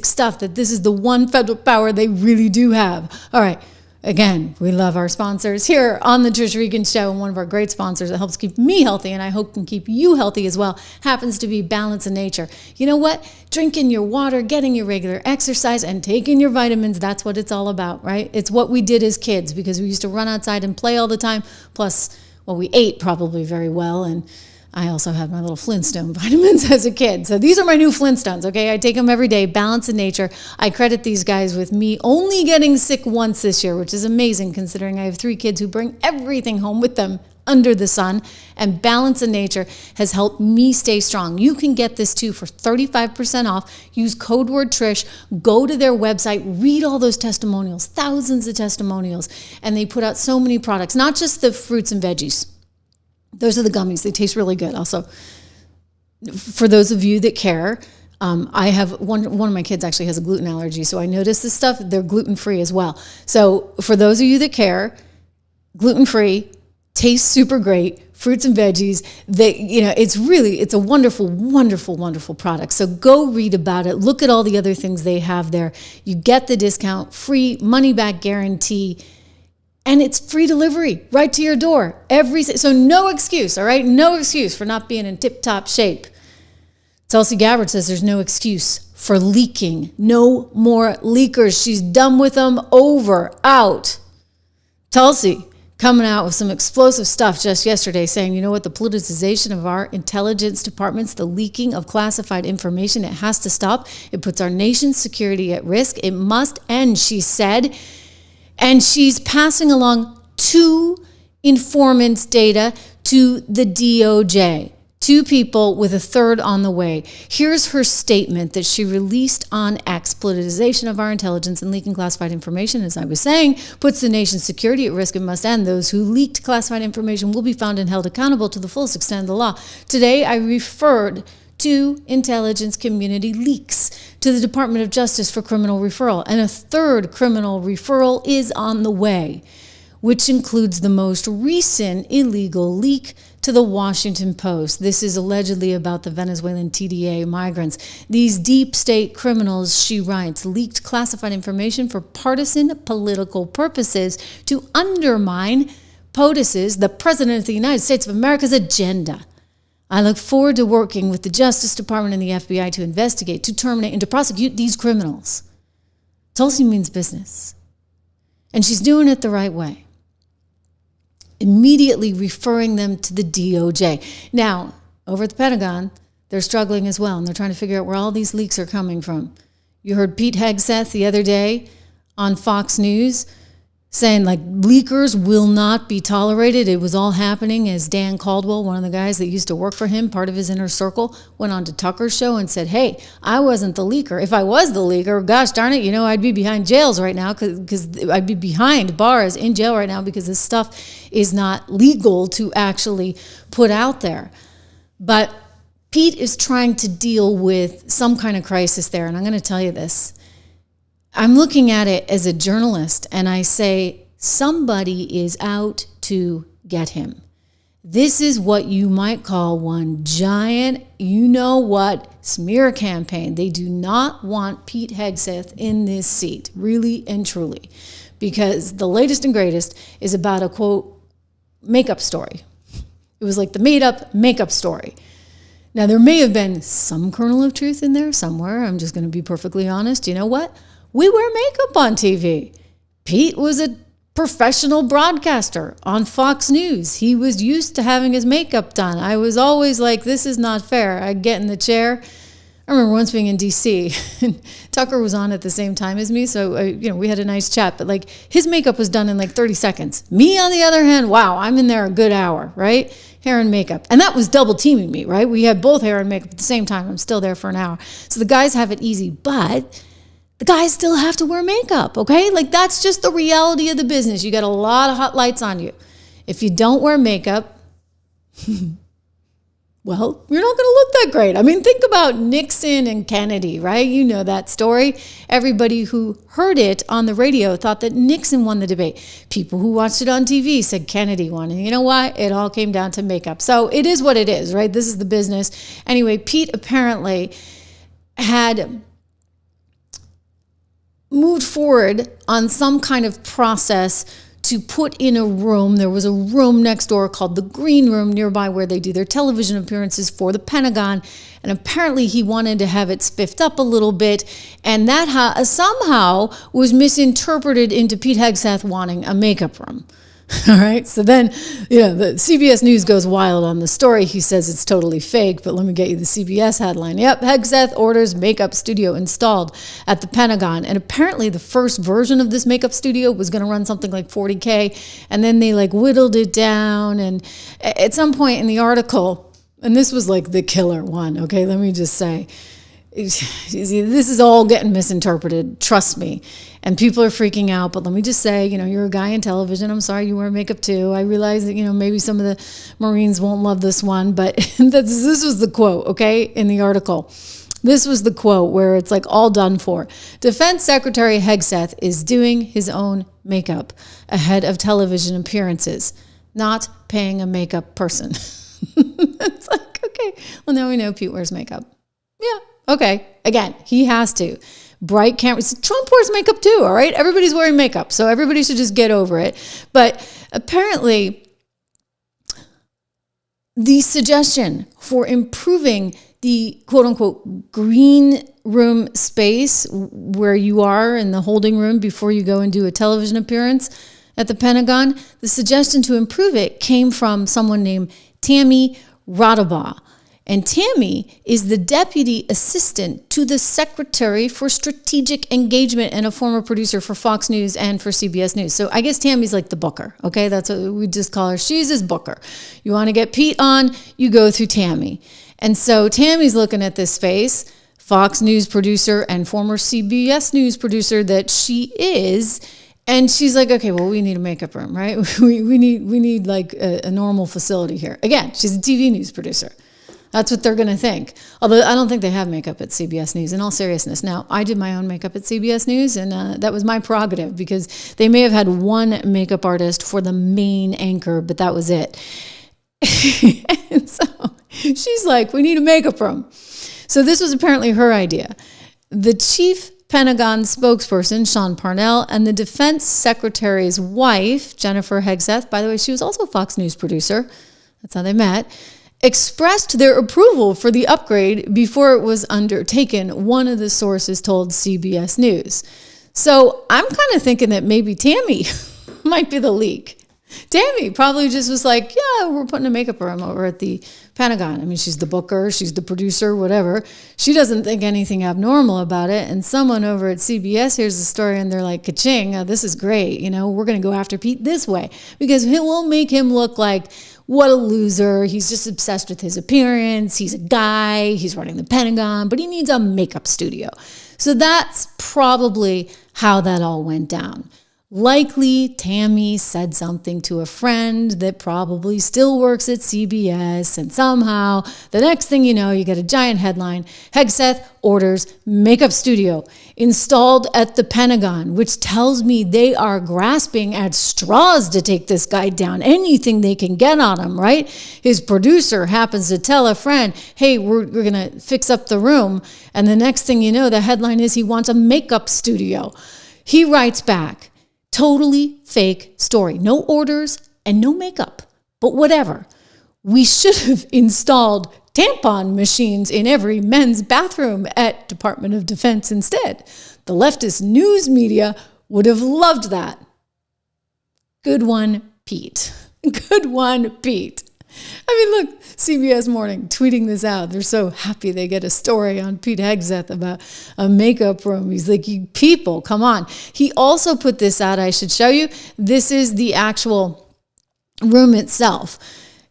stuff, that this is the one federal power they really do have. All right. Again, we love our sponsors here on the Trish Regan Show, and one of our great sponsors that helps keep me healthy, and I hope can keep you healthy as well, happens to be Balance in Nature. You know what? Drinking your water, getting your regular exercise, and taking your vitamins, that's what it's all about, right? It's what we did as kids, because we used to run outside and play all the time. Plus, well, we ate probably very well, and I also had my little Flintstone vitamins as a kid. So these are my new Flintstones, okay? I take them every day, Balance in Nature. I credit these guys with me only getting sick once this year, which is amazing considering I have 3 kids who bring everything home with them under the sun. And Balance in Nature has helped me stay strong. You can get this too for 35% off. Use code word Trish. Go to their website, read all those testimonials, thousands of testimonials. And they put out so many products, not just the fruits and veggies. Those are the gummies. They taste really good. Also, for those of you that care, I have one of my kids actually has a gluten allergy, so I noticed this stuff. They're gluten-free as well. So for those of you that care, gluten-free, tastes super great, fruits and veggies. It's a wonderful, wonderful, wonderful product. So go read about it. Look at all the other things they have there. You get the discount, free money-back guarantee. And it's free delivery right to your door. So no excuse, all right? No excuse for not being in tip-top shape. Tulsi Gabbard says there's no excuse for leaking. No more leakers. She's done with them. Over. Out. Tulsi coming out with some explosive stuff just yesterday saying, you know what, the politicization of our intelligence departments, the leaking of classified information, it has to stop. It puts our nation's security at risk. It must end, she said. And she's passing along 2 informants' data to the DOJ. 2 people with a 3rd on the way. Here's her statement that she released on X. Politicization of our intelligence and leaking classified information, as I was saying, puts the nation's security at risk and must end. Those who leaked classified information will be found and held accountable to the fullest extent of the law. Today, I referred to intelligence community leaks to the Department of Justice for criminal referral. And a 3rd criminal referral is on the way, which includes the most recent illegal leak to the Washington Post. This is allegedly about the Venezuelan TDA migrants. These deep state criminals, she writes, leaked classified information for partisan political purposes to undermine POTUS's, the President of the United States of America's, agenda. I look forward to working with the Justice Department and the FBI to investigate, to terminate, and to prosecute these criminals. Tulsi means business. And she's doing it the right way. Immediately referring them to the DOJ. Now, over at the Pentagon, they're struggling as well, and they're trying to figure out where all these leaks are coming from. You heard Pete Hegseth the other day on Fox News saying, like, leakers will not be tolerated. It was all happening as Dan Caldwell, one of the guys that used to work for him, part of his inner circle, went on to Tucker's show and said, hey, I wasn't the leaker. If I was the leaker, gosh darn it, I'd be behind jails right now, because I'd be behind bars in jail right now because this stuff is not legal to actually put out there. But Pete is trying to deal with some kind of crisis there, and I'm going to tell you this. I'm looking at it as a journalist, and I say, somebody is out to get him. This is what you might call one giant, smear campaign. They do not want Pete Hegseth in this seat, really and truly, because the latest and greatest is about a, quote, makeup story. It was like the made up makeup story. Now, there may have been some kernel of truth in there somewhere. I'm just going to be perfectly honest. You know what? We wear makeup on TV. Pete was a professional broadcaster on Fox News. He was used to having his makeup done. I was always like, this is not fair. I'd get in the chair. I remember once being in D.C. and Tucker was on at the same time as me. So, we had a nice chat. But like his makeup was done in like 30 seconds. Me, on the other hand, wow, I'm in there a good hour, right? Hair and makeup. And that was double teaming me, right? We had both hair and makeup at the same time. I'm still there for an hour. So the guys have it easy, but the guys still have to wear makeup, okay? Like that's just the reality of the business. You got a lot of hot lights on you. If you don't wear makeup, well, you're not going to look that great. I mean, think about Nixon and Kennedy, right? You know that story. Everybody who heard it on the radio thought that Nixon won the debate. People who watched it on TV said Kennedy won. And you know what? It all came down to makeup. So it is what it is, right? This is the business. Anyway, Pete apparently had moved forward on some kind of process to put in a room. There was a room next door called the Green Room nearby where they do their television appearances for the Pentagon. And apparently he wanted to have it spiffed up a little bit. And that somehow was misinterpreted into Pete Hegseth wanting a makeup room. All right. So then, the CBS News goes wild on the story. He says it's totally fake, but let me get you the CBS headline. Yep. Hegseth orders makeup studio installed at the Pentagon. And apparently the first version of this makeup studio was going to run something like $40K. And then they whittled it down. And at some point in the article, and this was like the killer one. Okay. Let me just say, this is all getting misinterpreted. Trust me. And people are freaking out. But let me just say, you're a guy in television. I'm sorry you wear makeup too. I realize that, maybe some of the Marines won't love this one. But this was the quote, okay, in the article. This was the quote where it's all done for. Defense Secretary Hegseth is doing his own makeup ahead of television appearances, not paying a makeup person. It's okay, well, now we know Pete wears makeup. Yeah. Okay, again, he has to. Bright cameras. Trump wears makeup too, all right? Everybody's wearing makeup, so everybody should just get over it. But apparently, the suggestion for improving the quote-unquote green room space where you are in the holding room before you go and do a television appearance at the Pentagon, the suggestion to improve it came from someone named Tammy Rodabaugh. And Tammy is the deputy assistant to the Secretary for Strategic Engagement and a former producer for Fox News and for CBS News. So I guess Tammy's like the booker, okay? That's what we just call her. She's his booker. You want to get Pete on, you go through Tammy. And so Tammy's looking at this space, Fox News producer and former CBS News producer that she is, and she's like, okay, well, we need a makeup room, right? We need a normal facility here. Again, she's a TV news producer. That's what they're going to think. Although I don't think they have makeup at CBS News, in all seriousness. Now, I did my own makeup at CBS News, and that was my prerogative because they may have had one makeup artist for the main anchor, but that was it. And so she's like, we need a makeup room. So this was apparently her idea. The chief Pentagon spokesperson, Sean Parnell, and the defense secretary's wife, Jennifer Hegseth, by the way, she was also a Fox News producer. That's how they met, expressed their approval for the upgrade before it was undertaken, one of the sources told CBS News. So I'm kind of thinking that maybe Tammy might be the leak. Tammy probably just was like, yeah, we're putting a makeup room over at the Pentagon. I mean, she's the booker, she's the producer, whatever. She doesn't think anything abnormal about it. And someone over at CBS hears the story and they're like, ka-ching, this is great. We're going to go after Pete this way because it will make him look like, what a loser. He's just obsessed with his appearance. He's a guy. He's running the Pentagon, but he needs a makeup studio. So that's probably how that all went down. Likely, Tammy said something to a friend that probably still works at CBS, and somehow, the next thing you know, you get a giant headline, Hegseth orders makeup studio installed at the Pentagon, which tells me they are grasping at straws to take this guy down, anything they can get on him, right? His producer happens to tell a friend, hey, we're going to fix up the room, and the next thing you know, the headline is he wants a makeup studio. He writes back, totally fake story. No orders and no makeup, but whatever. We should have installed tampon machines in every men's bathroom at Department of Defense instead. The leftist news media would have loved that. Good one, Pete. Good one, Pete. I mean, look, CBS Morning tweeting this out. They're so happy they get a story on Pete Hegseth about a makeup room. He's like, you people, come on. He also put this out. I should show you. This is the actual room itself.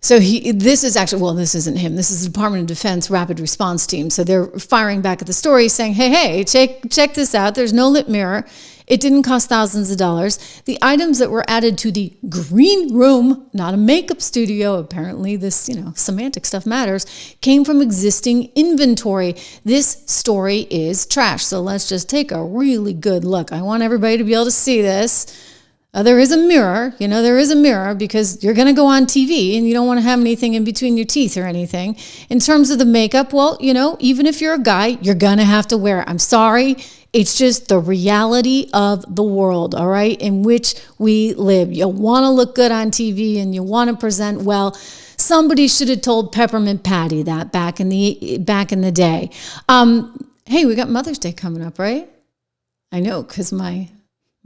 So this is actually, well, this isn't him. This is the Department of Defense Rapid Response Team. So they're firing back at the story saying, hey, check this out. There's no lip mirror. It didn't cost thousands of dollars. The items that were added to the green room, not a makeup studio, apparently this, semantic stuff matters, came from existing inventory. This story is trash. So let's just take a really good look. I want everybody to be able to see this. There is a mirror, there is a mirror because you're going to go on TV and you don't want to have anything in between your teeth or anything. In terms of the makeup, well, even if you're a guy, you're going to have to wear it. I'm sorry. It's just the reality of the world, all right, in which we live. You want to look good on TV and you want to present well. Somebody should have told Peppermint Patty that back in the day. Hey, we got Mother's Day coming up, right? I know, because my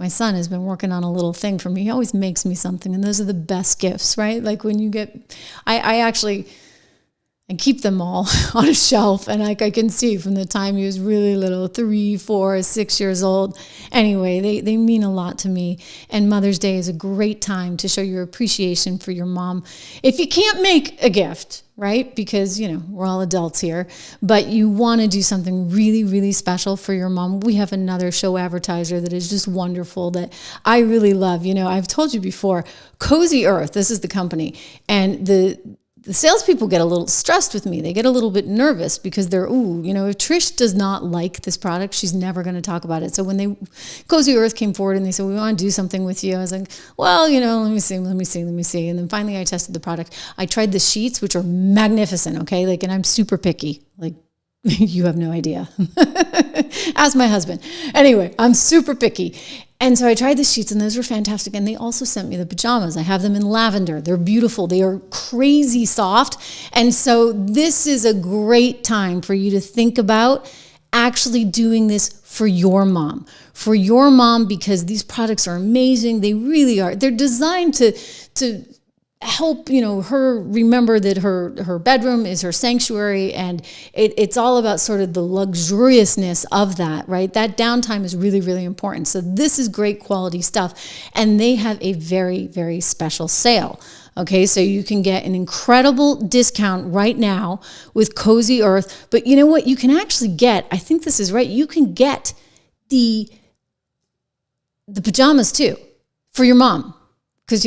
son has been working on a little thing for me. He always makes me something, and those are the best gifts, right? Like when you get, I keep them all on a shelf, and I can see from the time he was really little, 3, 4, 6 years old. Anyway, they mean a lot to me, and Mother's Day is a great time to show your appreciation for your mom. If you can't make a gift, right, because, we're all adults here, but you want to do something really, really special for your mom, we have another show advertiser that is just wonderful that I really love. I've told you before, Cozy Earth, this is the company, and the salespeople get a little stressed with me. They get a little bit nervous because they're, if Trish does not like this product, she's never going to talk about it. So when Cozy Earth came forward and they said, we want to do something with you, I was like, well, let me see. And then finally I tested the product. I tried the sheets, which are magnificent, okay? And I'm super picky. You have no idea. Ask my husband. Anyway, I'm super picky. And so I tried the sheets, and those were fantastic. And they also sent me the pajamas. I have them in lavender. They're beautiful. They are crazy soft. And so this is a great time for you to think about actually doing this for your mom. For your mom, because these products are amazing. They really are. They're designed to help her remember that her bedroom is her sanctuary, and it's all about sort of the luxuriousness of that, right? That downtime is really, really important. So this is great quality stuff, and they have a very, very special sale. Okay, so you can get an incredible discount right now with Cozy Earth, but you know what? You can actually get, I think this is right, you can get the pajamas too for your mom, because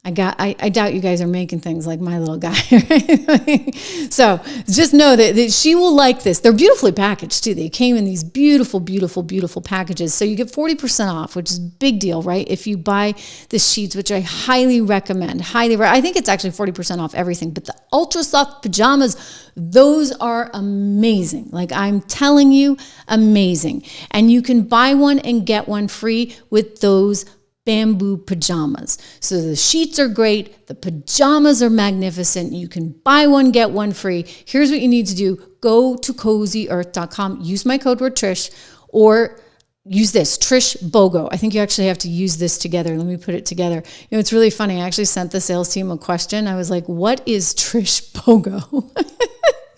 I doubt you guys are making things like my little guy. Right? So just know that she will like this. They're beautifully packaged too. They came in these beautiful, beautiful, beautiful packages. So you get 40% off, which is a big deal, right? If you buy the sheets, which I highly recommend. I think it's actually 40% off everything. But the ultra soft pajamas, those are amazing. I'm telling you, amazing. And you can buy one and get one free with those bamboo pajamas. So the sheets are great. The pajamas are magnificent. You can buy one, get one free. Here's what you need to do. Go to CozyEarth.com. Use my code word Trish, or use this, Trish BOGO. I think you actually have to use this together. Let me put it together. It's really funny. I actually sent the sales team a question. I was like, what is Trish BOGO?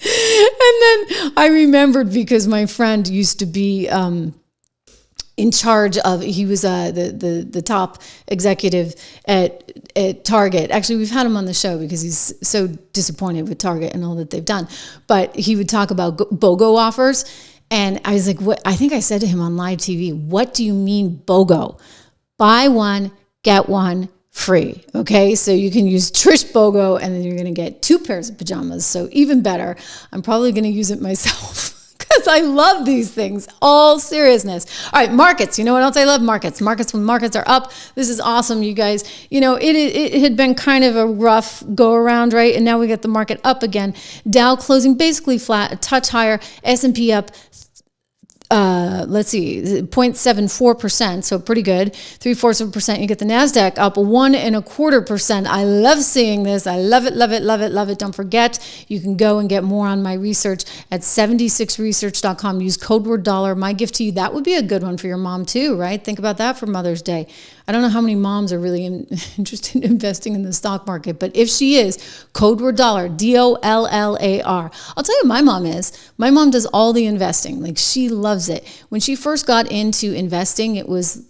And then I remembered because my friend used to be in charge of, he was the top executive at Target. Actually, we've had him on the show because he's so disappointed with Target and all that they've done. But he would talk about BOGO offers. And I was like, what? I think I said to him on live TV, what do you mean BOGO? Buy one, get one free. Okay, so you can use Trish BOGO, and then you're going to get 2 pairs of pajamas. So even better. I'm probably going to use it myself. Because I love these things, all seriousness. All right, markets. You know what else I love? Markets. Markets, when markets are up, this is awesome, you guys. It had been kind of a rough go around, right? And now we got the market up again. Dow closing basically flat, a touch higher. S&P up let's see, 0.74%, so pretty good. 0.75%. You get the NASDAQ up 1.25%. I love seeing this. I love it, love it, love it, love it. Don't forget, you can go and get more on my research at 76research.com. Use code word dollar. My gift to you, that would be a good one for your mom too, right? Think about that for Mother's Day. I don't know how many moms are really interested in investing in the stock market, but if she is, code word dollar, DOLLAR. I'll tell you, my mom is. My mom does all the investing. Like, she loves it. When she first got into investing, it was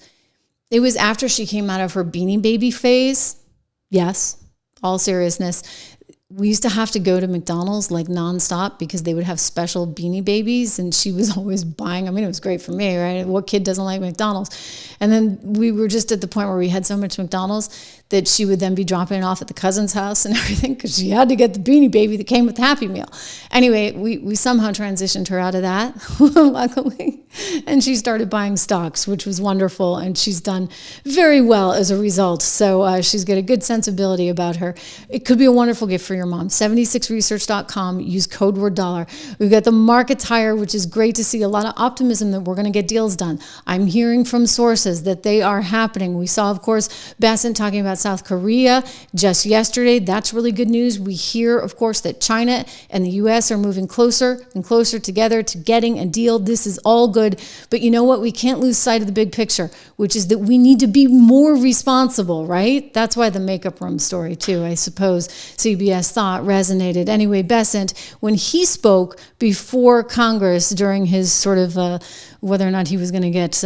after she came out of her Beanie Baby phase. Yes, all seriousness. We used to have to go to McDonald's like nonstop because they would have special Beanie Babies, and she was always buying. I mean, it was great for me, right? What kid doesn't like McDonald's? And then we were just at the point where we had so much McDonald's that she would then be dropping it off at the cousin's house and everything because she had to get the Beanie Baby that came with the Happy Meal. Anyway, we somehow transitioned her out of that, luckily, and she started buying stocks, which was wonderful, and she's done very well as a result. So she's got a good sensibility about her. It could be a wonderful gift for your mom. 76research.com. Use code word dollar. We've got the markets higher, which is great to see. A lot of optimism that we're going to get deals done. I'm hearing from sources that they are happening. We saw, of course, Bassett talking about South Korea just yesterday. That's really good news. We hear, of course, that China and the U.S. are moving closer and closer together to getting a deal. This is all good. But you know what? We can't lose sight of the big picture, which is that we need to be more responsible, right? That's why the makeup room story, too, I suppose CBS thought resonated. Anyway, Bassett, when he spoke before Congress during his sort of whether or not he was going to get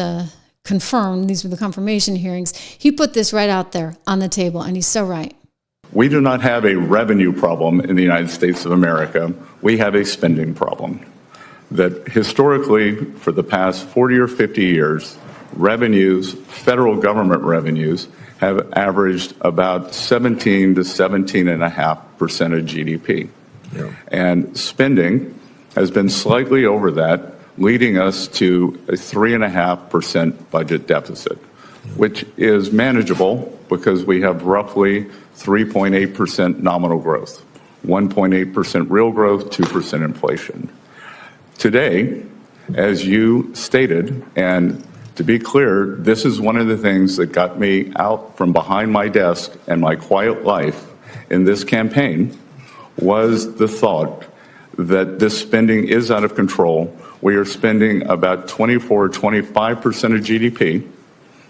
confirmed, these were the confirmation hearings, he put this right out there on the table, and he's so right. We do not have a revenue problem in the United States of America. We have a spending problem. That historically, for the past 40 or 50 years, revenues, federal government revenues, have averaged about 17 to 17.5% of GDP. Yeah. And spending has been slightly over that, leading us to a 3.5% budget deficit, which is manageable because we have roughly 3.8% nominal growth, 1.8% real growth, 2% inflation. Today, as you stated, and to be clear, this is one of the things that got me out from behind my desk and my quiet life in this campaign was the thought that this spending is out of control. We are spending about 24, 25% of GDP.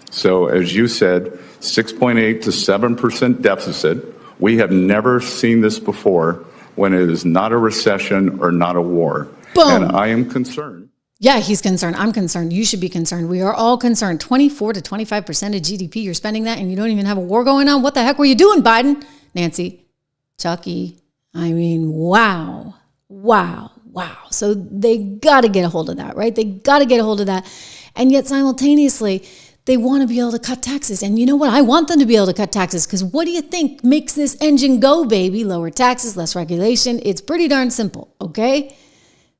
So as you said, 6.8 to 7% deficit. We have never seen this before when it is not a recession or not a war. Boom. And I am concerned. Yeah, he's concerned. I'm concerned. You should be concerned. We are all concerned. 24 to 25% of GDP, you're spending that and you don't even have a war going on. What the heck were you doing, Biden? Nancy, Chucky. I mean, wow. So they got to get a hold of that, right? They got to get a hold of that. And yet simultaneously, they want to be able to cut taxes. And you know what? I want them to be able to cut taxes because what do you think makes this engine go, baby? Lower taxes, less regulation. It's pretty darn simple, okay?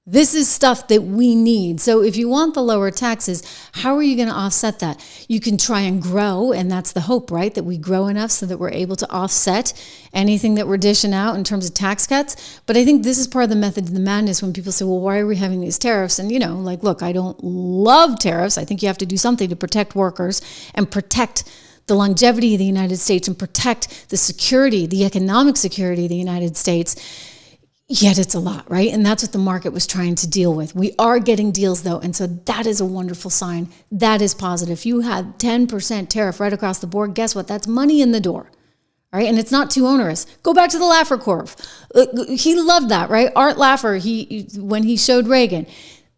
This is stuff that we need. So if you want the lower taxes, how are you going to offset that? You can try and grow, and that's the hope, right? That we grow enough so that we're able to offset anything that we're dishing out in terms of tax cuts. But I think this is part of the method of the madness when people say, well, why are we having these tariffs? And, like, look, I don't love tariffs. I think you have to do something to protect workers and protect the longevity of the United States and protect the security, the economic security of the United States. Yet it's a lot, right? And that's what the market was trying to deal with. We are getting deals, though, and so that is a wonderful sign. That is positive. If you had 10% tariff right across the board, guess what? That's money in the door, right? And it's not too onerous. Go back to the Laffer curve. He loved that, right? Art Laffer, when he showed Reagan,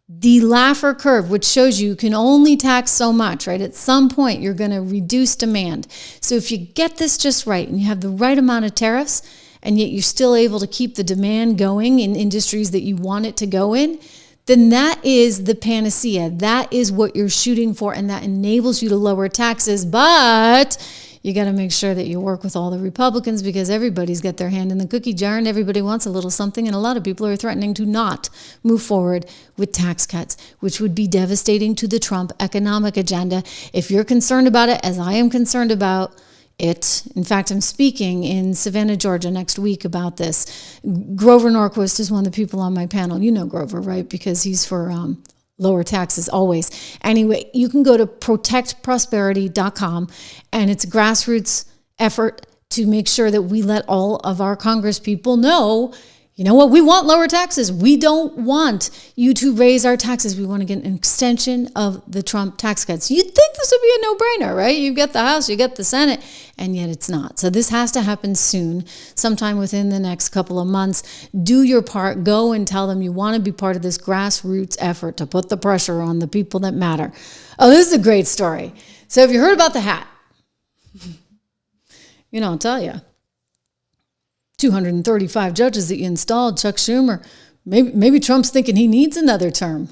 the Laffer curve, which shows you can only tax so much, right? At some point, you're going to reduce demand. So if you get this just right and you have the right amount of tariffs, and yet you're still able to keep the demand going in industries that you want it to go in, then that is the panacea. That is what you're shooting for, and that enables you to lower taxes. But you got to make sure that you work with all the Republicans because everybody's got their hand in the cookie jar and everybody wants a little something, and a lot of people are threatening to not move forward with tax cuts, which would be devastating to the Trump economic agenda. If you're concerned about it, as I am concerned about it. In fact, I'm speaking in Savannah, Georgia next week about this. Grover Norquist is one of the people on my panel. You know Grover, right? Because he's for lower taxes always. Anyway, you can go to protectprosperity.com, and it's a grassroots effort to make sure that we let all of our Congress people know, you know what, we want lower taxes. We don't want you to raise our taxes. We want to get an extension of the Trump tax cuts. You'd think this would be a no-brainer, right? You get the House, you get the Senate, and yet it's not. So this has to happen soon, sometime within the next couple of months. Do your part. Go and tell them you want to be part of this grassroots effort to put the pressure on the people that matter. Oh, this is a great story. So have you heard about the hat? You know, I'll tell you. 235 judges that you installed, Chuck Schumer. Maybe Trump's thinking he needs another term.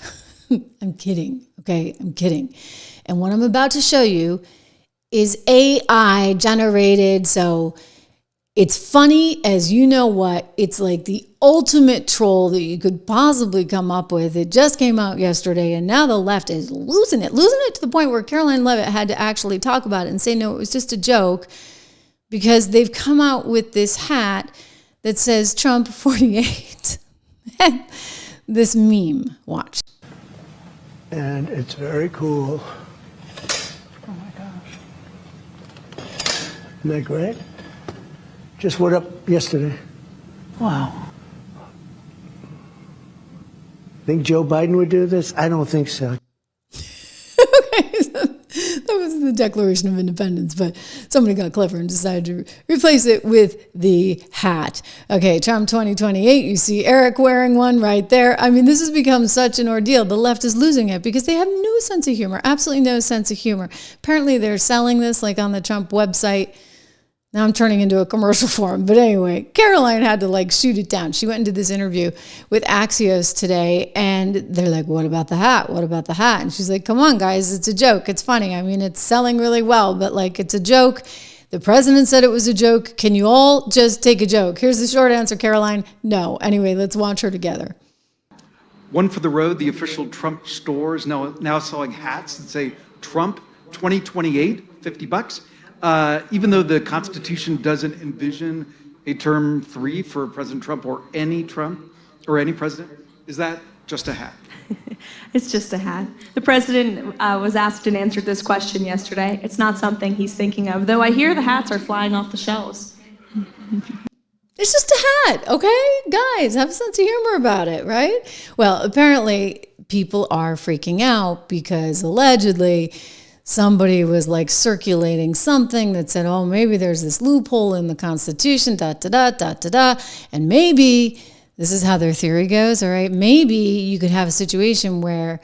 I'm kidding, okay? I'm kidding. And what I'm about to show you is AI generated, so it's funny as you know what. It's like the ultimate troll that you could possibly come up with. It just came out yesterday, and now the left is losing it to the point where Caroline Leavitt had to actually talk about it and say, no, it was just a joke. Because they've come out with this hat that says Trump 48. This meme, watch. And it's very cool. Oh my gosh. Isn't that great? Just went up yesterday. Wow. Think Joe Biden would do this? I don't think so. That was the Declaration of Independence, but somebody got clever and decided to replace it with the hat. Okay, Trump 2028, you see Eric wearing one right there. I mean, this has become such an ordeal. The left is losing it because they have no sense of humor, absolutely no sense of humor. Apparently, they're selling this like on the Trump website. Now I'm turning into a commercial for him. But anyway, Caroline had to like shoot it down. She went and did this interview with Axios today, and they're like, what about the hat? What about the hat? And she's like, come on, guys, it's a joke. It's funny. I mean, it's selling really well, but like, it's a joke. The president said it was a joke. Can you all just take a joke? Here's the short answer, Caroline. No. Anyway, let's watch her together. One for the road, the official Trump store is now selling hats that say Trump 2028, $50. Even though the Constitution doesn't envision a term 3 for President Trump or any president, is that just a hat? It's just a hat. The president was asked and answered this question yesterday. It's not something he's thinking of, though I hear the hats are flying off the shelves. It's just a hat, okay? Guys, have a sense of humor about it, right? Well, apparently people are freaking out because allegedly somebody was like circulating something that said, oh, maybe there's this loophole in the Constitution, and maybe, this is how their theory goes, all right, maybe you could have a situation where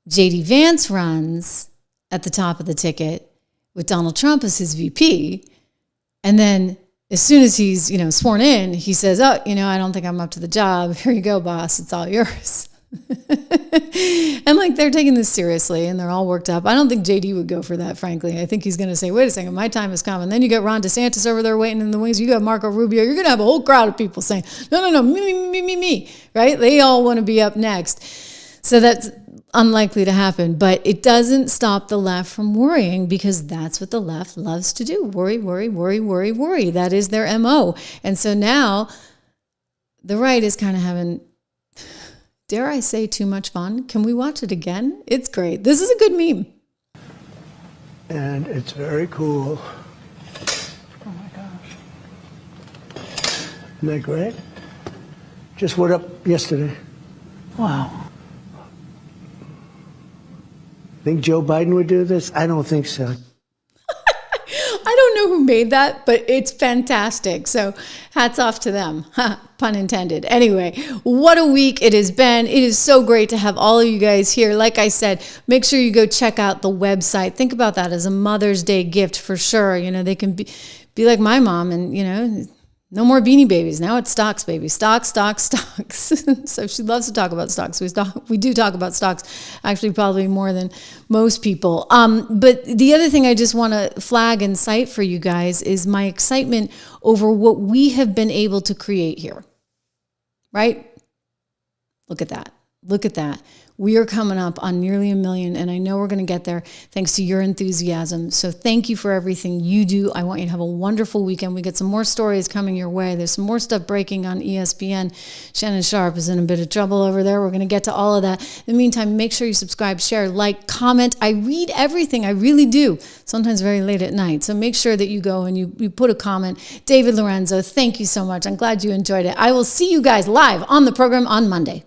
J.D. Vance runs at the top of the ticket with Donald Trump as his VP, and then as soon as he's, sworn in, he says, oh, I don't think I'm up to the job. Here you go, boss. It's all yours. And like they're taking this seriously and they're all worked up. I don't think JD would go for that, frankly. I think he's going to say, wait a second, my time has come. And then you got Ron DeSantis over there waiting in the wings. You got Marco Rubio. You're going to have a whole crowd of people saying, no, me, right? They all want to be up next. So that's unlikely to happen. But it doesn't stop the left from worrying because that's what the left loves to do. Worry. That is their MO. And so now the right is kind of having, dare I say, too much fun. Can we watch it again? It's great. This is a good meme. And it's very cool. Oh my gosh. Isn't that great? Just went up yesterday. Wow. Think Joe Biden would do this? I don't think so. I don't know who made that, but it's fantastic. So hats off to them. Pun intended. Anyway, what a week it has been. It is so great to have all of you guys here. Like I said, make sure you go check out the website. Think about that as a Mother's Day gift for sure. They can be like my mom and, no more Beanie Babies. Now it's stocks, baby. Stocks. So she loves to talk about stocks. We do talk about stocks, actually probably more than most people. But the other thing I just want to flag and cite for you guys is my excitement over what we have been able to create here. Right? Look at that. Look at that. We are coming up on nearly 1 million, and I know we're going to get there thanks to your enthusiasm. So thank you for everything you do. I want you to have a wonderful weekend. We get some more stories coming your way. There's some more stuff breaking on ESPN. Shannon Sharp is in a bit of trouble over there. We're going to get to all of that. In the meantime, make sure you subscribe, share, like, comment. I read everything. I really do, sometimes very late at night. So make sure that you go and you put a comment. David Lorenzo, thank you so much. I'm glad you enjoyed it. I will see you guys live on the program on Monday.